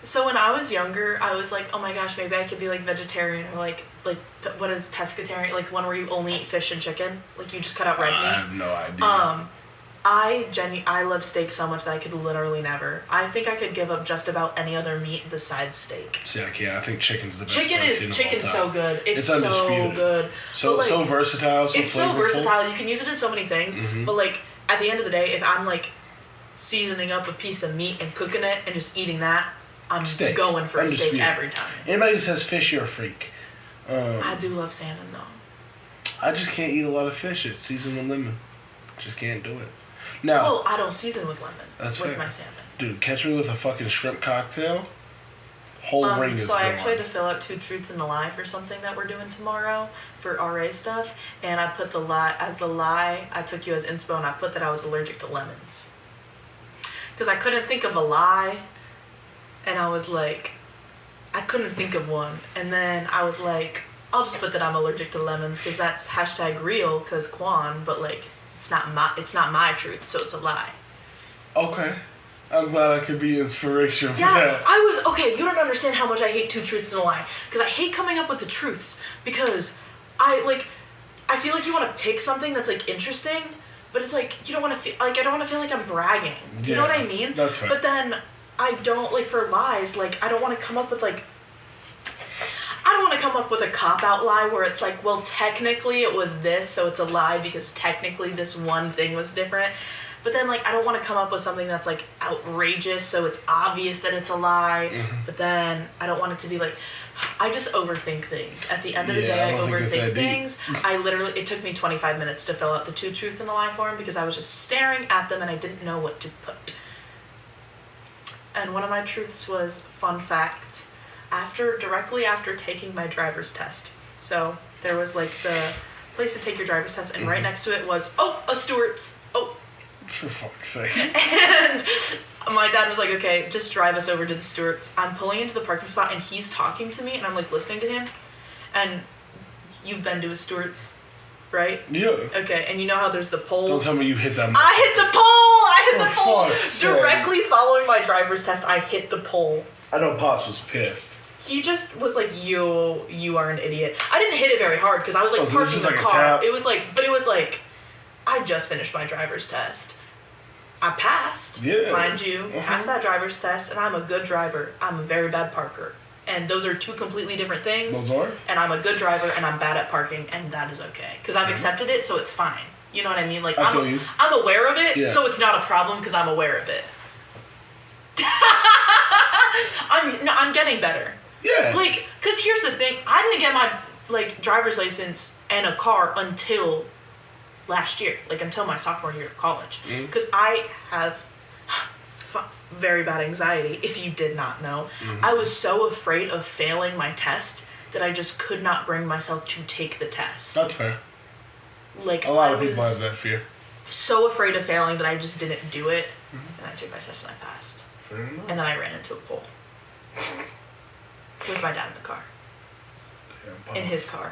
so when I was younger, I was like, oh my gosh, maybe I could be vegetarian or what is pescatarian? One where you only eat fish and chicken, you just cut out red meat. I have no idea. I love steak so much that I could literally never. I think I could give up just about any other meat besides steak. See, I can't. I think chicken's the best. Chicken's so good. It's undisputed. So good. So versatile. So it's flavorful. So versatile. You can use it in so many things. Mm-hmm. But at the end of the day, if I'm seasoning up a piece of meat and cooking it and just eating that, I'm going for a steak every time. Anybody who says fish, you're a freak. I do love salmon though. I just can't eat a lot of fish. It's seasoned with lemon. Just can't do it. No. Well, I don't season with lemon. That's with fair. My salmon. Dude, catch me with a fucking shrimp cocktail. Whole ring is So I gone. actually had to fill out 2 truths and a lie for something that we're doing tomorrow for RA stuff, and I put the lie as the lie. I took you as inspo, and I put that I was allergic to lemons. Because I couldn't think of a lie, and I was like, I couldn't think of one, and then I was like, I'll just put that I'm allergic to lemons because that's #real because Quan, but it's not my truth, so it's a lie. Okay. I'm glad I could be inspiration for Yeah, that. you don't understand how much I hate 2 truths and a lie. Because I hate coming up with the truths. Because I feel like you want to pick something that's interesting, but it's you don't want to feel, I don't want to feel like I'm bragging. You know what I mean? That's right. But then I don't, for lies, I don't want to come up with I don't want to come up with a cop-out lie where it's well, technically it was this, so it's a lie because technically this one thing was different. But then, I don't want to come up with something that's, outrageous, so it's obvious that it's a lie. Mm-hmm. But then I don't want it to be, I just overthink things. At the end of the day, I overthink things. It took me 25 minutes to fill out the 2 truth and a lie form because I was just staring at them and I didn't know what to put. And one of my truths was, fun fact, directly after taking my driver's test. So there was, the place to take your driver's test, and right next to it was, a Stewart's. For fuck's sake. And my dad was like, okay, just drive us over to the Stewarts. I'm pulling into the parking spot, and he's talking to me, and I'm, like, listening to him. And you've been to a Stewart's, right? Yeah. Okay, and you know how there's the poles? Don't tell me you hit that. I hit the pole! Sake. Directly following my driver's test, I hit the pole. I know Pops was pissed. He just was like, you are an idiot. I didn't hit it very hard, because I was, like, parking the like car. It was like, I just finished my driver's test. I passed, mind you, passed that driver's test, and I'm a good driver. I'm a very bad parker. And those are two completely different things. Those are? And I'm a good driver, and I'm bad at parking, and that is okay. Because I've accepted it, so it's fine. You know what I mean? Like, I'm aware of it, so it's not a problem because I'm aware of it. I'm getting better. Yeah. Like, because here's the thing. I didn't get my, like, driver's license and a car until last year. Like, until my sophomore year of college. Because I have very bad anxiety, if you did not know. I was so afraid of failing my test that I just could not bring myself to take the test. That's fair. Like, a lot of people have that fear. So afraid of failing that I just didn't do it. And I took my test and I passed. Fair enough. And then I ran into a pole. With my dad in the car. Damn, in his car.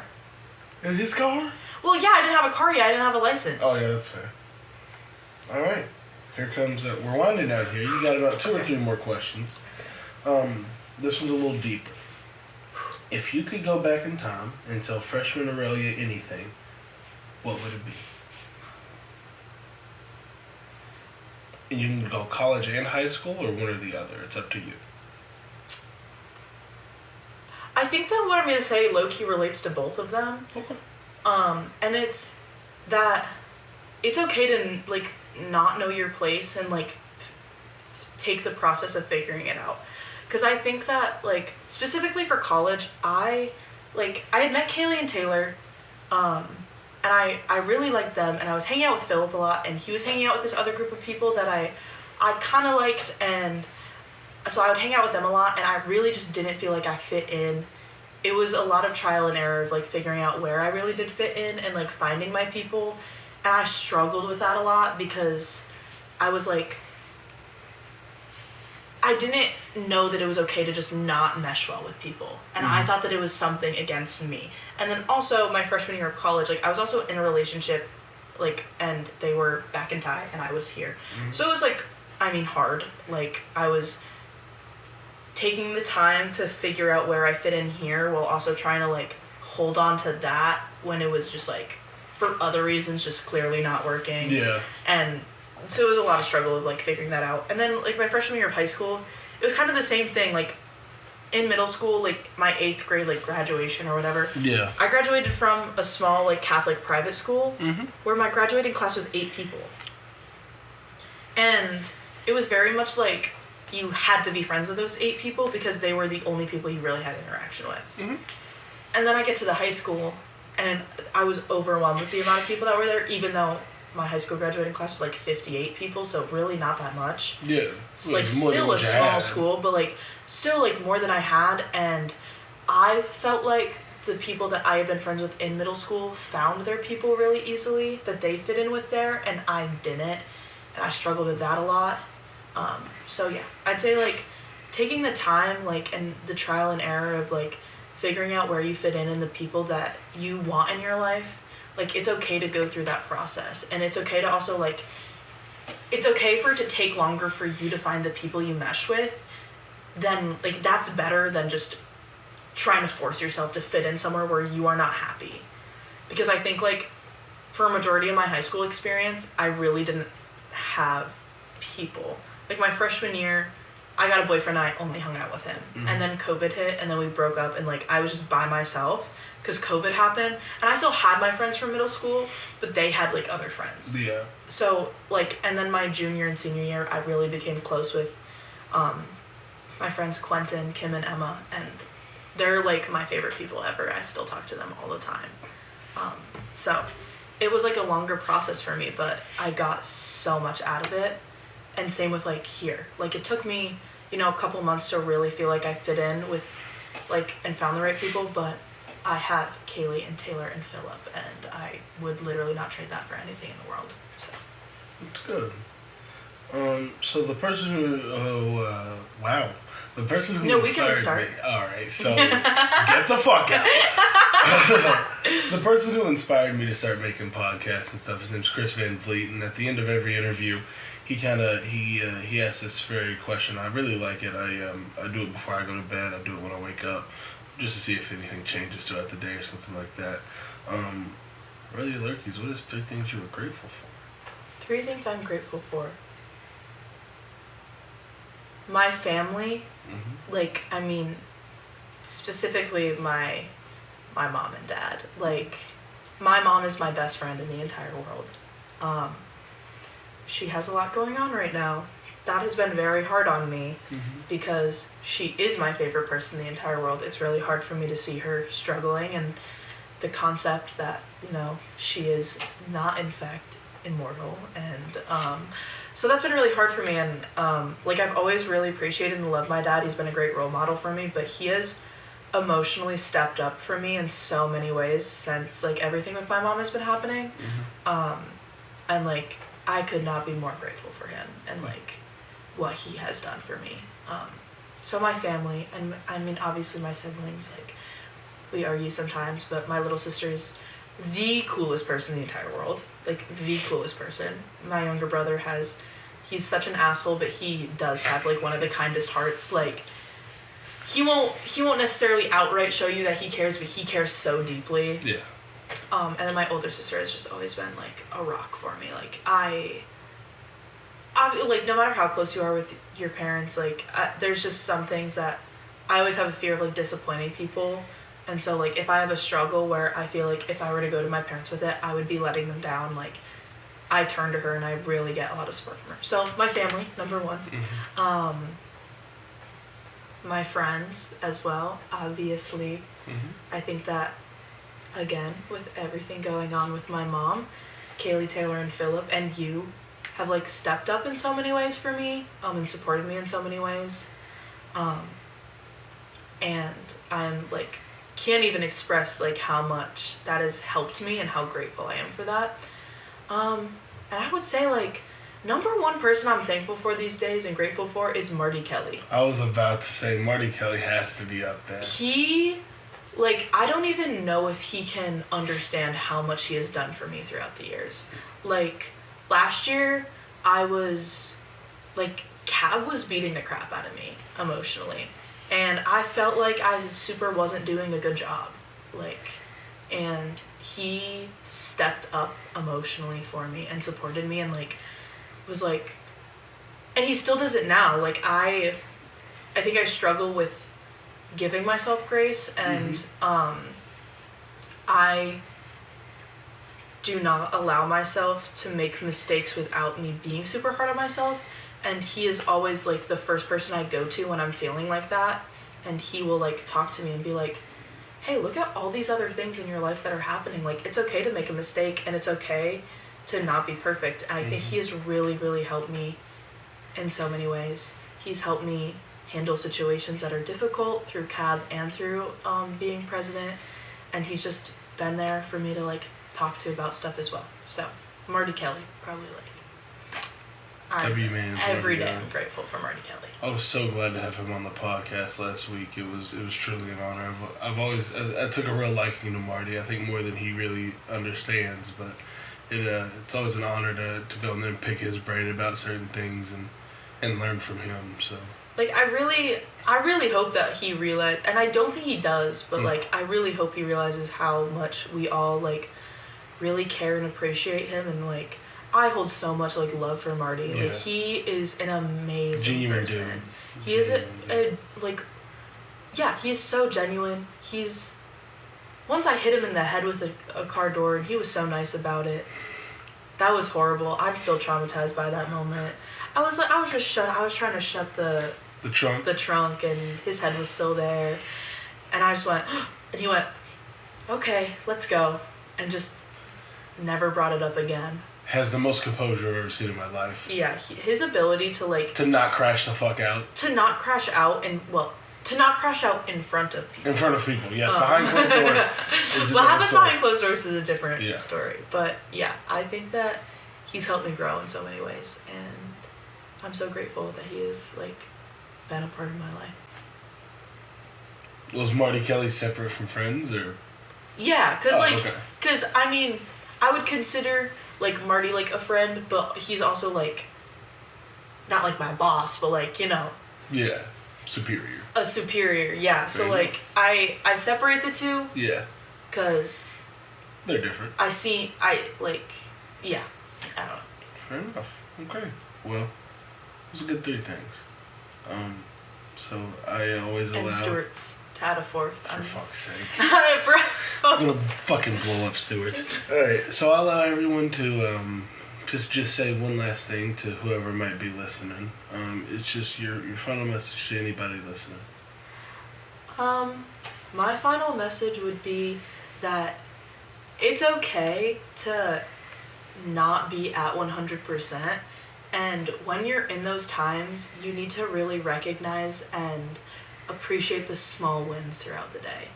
In his car? Well, yeah, I didn't have a car yet. I didn't have a license. Oh, yeah, that's fair. All right. Here comes... we're winding down here. You got about 2 or 3 more questions. This one's a little deeper. If you could go back in time and tell freshman Aurelia anything, what would it be? And you can go college and high school, or one or the other. It's up to you. I think that what I'm going to say low-key relates to both of them. Okay. And it's that it's okay to, like, not know your place and, like, take the process of figuring it out. Because I think that, like, specifically for college, I had met Kaylee and Taylor, and I really liked them, and I was hanging out with Philip a lot, and he was hanging out with this other group of people that I kind of liked, and so I would hang out with them a lot, and I really just didn't feel like I fit in. It was a lot of trial and error of, like, figuring out where I really did fit in and, like, finding my people, and I struggled with that a lot because I was, like, I didn't know that it was okay to just not mesh well with people, and I thought that it was something against me. And then also, my freshman year of college, like, I was also in a relationship, like, and they were back in Thai, and I was here. So it was, like, hard. Like, I was taking the time to figure out where I fit in here while also trying to, like, hold on to that when it was just, like, for other reasons, just clearly not working. Yeah. And so it was a lot of struggle with, like, figuring that out. And then, like, my freshman year of high school, it was kind of the same thing. Like, in middle school, like, my 8th grade, like, graduation or whatever. Yeah. I graduated from a small, like, Catholic private school where my graduating class was 8 people. And it was very much like you had to be friends with those 8 people because they were the only people you really had interaction with. And then I get to the high school, and I was overwhelmed with the amount of people that were there, even though my high school graduating class was, like, 58 people, so really not that much. Yeah. It's, like, still a small school, but, like, still, like, more than I had, and I felt like the people that I had been friends with in middle school found their people really easily, that they fit in with there, and I didn't, and I struggled with that a lot. So yeah, I'd say, like, taking the time, like, and the trial and error of, like, figuring out where you fit in and the people that you want in your life, like, it's okay to go through that process, and it's okay to also, like, it's okay for it to take longer for you to find the people you mesh with, then, like, that's better than just trying to force yourself to fit in somewhere where you are not happy. Because I think, like, for a majority of my high school experience, I really didn't have people. Like, my freshman year, I got a boyfriend and I only hung out with him. And then COVID hit, and then we broke up, and, like, I was just by myself because COVID happened. And I still had my friends from middle school, but they had, like, other friends. Yeah. So, like, and then my junior and senior year, I really became close with my friends Quentin, Kim, and Emma, and they're, like, my favorite people ever. I still talk to them all the time. So it was, like, a longer process for me, but I got so much out of it. And same with, like, here. Like, it took me, you know, a couple months to really feel like I fit in with, like, and found the right people, but I have Kaylee and Taylor and Philip, and I would literally not trade that for anything in the world. So It's good. So the person who, the person who inspired me. All right, so get the fuck out. The person who inspired me to start making podcasts and stuff, his name's Chris Van Vliet, and at the end of every interview, he asks this very question. I really like it. I do it before I go to bed. I do it when I wake up, just to see if anything changes throughout the day or something like that. Aurelia Leerkes, what is 3 things you were grateful for? 3 things I'm grateful for. My family, specifically my mom and dad. Like, my mom is my best friend in the entire world. She has a lot going on right now. That has been very hard on me because she is my favorite person in the entire world. It's really hard for me to see her struggling, and the concept that, she is not in fact immortal. And so that's been really hard for me. And I've always really appreciated and loved my dad. He's been a great role model for me, but he has emotionally stepped up for me in so many ways since everything with my mom has been happening. And I could not be more grateful for him and what he has done for me. So my family, and obviously my siblings, we argue sometimes, but my little sister is the coolest person in the entire world. The coolest person. My younger brother he's such an asshole, but he does have one of the kindest hearts. He won't necessarily outright show you that he cares, but he cares so deeply. Yeah. And then my older sister has just always been a rock for me. No matter how close you are with your parents, there's just some things that I always have a fear of disappointing people. And so if I have a struggle where I feel if I were to go to my parents with it, I would be letting them down, I turn to her and I really get a lot of support from her. So my family, number 1. My friends as well, obviously. I think that, again, with everything going on with my mom, Kaylee, Taylor, and Philip, and you have stepped up in so many ways for me, and supported me in so many ways. And I'm can't even express how much that has helped me and how grateful I am for that. And I would say number 1 person I'm thankful for these days and grateful for is Marty Kelly. I was about to say Marty Kelly has to be up there. He, I don't even know if he can understand how much he has done for me throughout the years. Last year, I was, Cab was beating the crap out of me emotionally. And I felt I super wasn't doing a good job. And he stepped up emotionally for me and supported me and was and he still does it now. I think I struggle with giving myself grace, and I do not allow myself to make mistakes without me being super hard on myself. And he is always the first person I go to when I'm feeling like that, and he will talk to me and be hey, look at all these other things in your life that are happening. It's okay to make a mistake, and it's okay to not be perfect. And I think he has really, really helped me in so many ways. He's helped me handle situations that are difficult through CAB and through being president, and he's just been there for me to talk to about stuff as well. So Marty Kelly, probably every day I'm grateful for Marty Kelly. I was so glad to have him on the podcast last week. It was truly an honor. I took a real liking to Marty. I think more than he really understands, but it's always an honor to go and then pick his brain about certain things and learn from him. So I really hope that he realized, and I don't think he does, but I really hope he realizes how much we all really care and appreciate him. And I hold so much love for Marty. Yeah. He is an amazing genuine person. dude. He is he is so genuine. Once I hit him in the head with a car door, and he was so nice about it. That was horrible. I'm still traumatized by that moment. I was trying to shut the trunk, and his head was still there, and I just went, and he went, okay, let's go, and just never brought it up again. Has the most composure I've ever seen in my life. Yeah, his ability to to not crash the fuck out. To not crash out in front of people. In front of people, yes. Behind closed doors is a what happens story. behind closed doors is a different story. But yeah, I think that he's helped me grow in so many ways, and I'm so grateful that he has like been a part of my life. Was Marty Kelly separate from friends, or? Yeah, cause I mean, I would consider like Marty like a friend, but he's also like not like my boss, but like, you know. Yeah, superior. A superior, yeah. So like I separate the two. Yeah. Cause they're different. I don't know. Fair enough. Okay. Well, those are good 3 things. So I always allow. And Stewart's to add a 4th. For fuck's sake. I'm gonna fucking blow up Stewart's. Alright, so I'll allow everyone to just say one last thing to whoever might be listening. It's just your final message to anybody listening. My final message would be that it's okay to not be at 100%, and when you're in those times, you need to really recognize and appreciate the small wins throughout the day.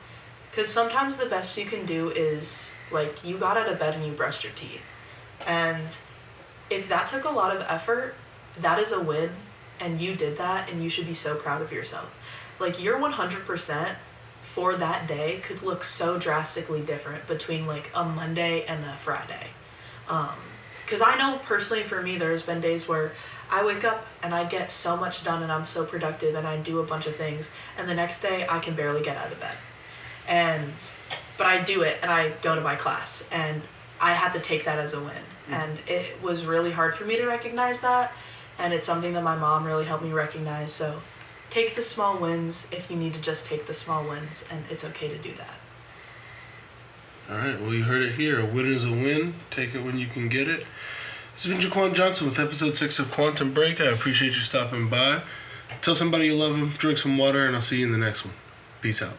Because sometimes the best you can do is, like, you got out of bed and you brushed your teeth. And if that took a lot of effort, that is a win, and you did that, and you should be so proud of yourself. Like, your 100% for that day could look so drastically different between, like, a Monday and a Friday. Because I know personally for me, there's been days where I wake up and I get so much done and I'm so productive and I do a bunch of things, and the next day I can barely get out of bed. But I do it and I go to my class, and I had to take that as a win. And it was really hard for me to recognize that, and it's something that my mom really helped me recognize. So take the small wins if you need to just take the small wins, and it's okay to do that. All right, well, you heard it here. A win is a win. Take it when you can get it. This has been Jaquan Johnson with episode 6 of Quantum Break. I appreciate you stopping by. Tell somebody you love them, drink some water, and I'll see you in the next one. Peace out.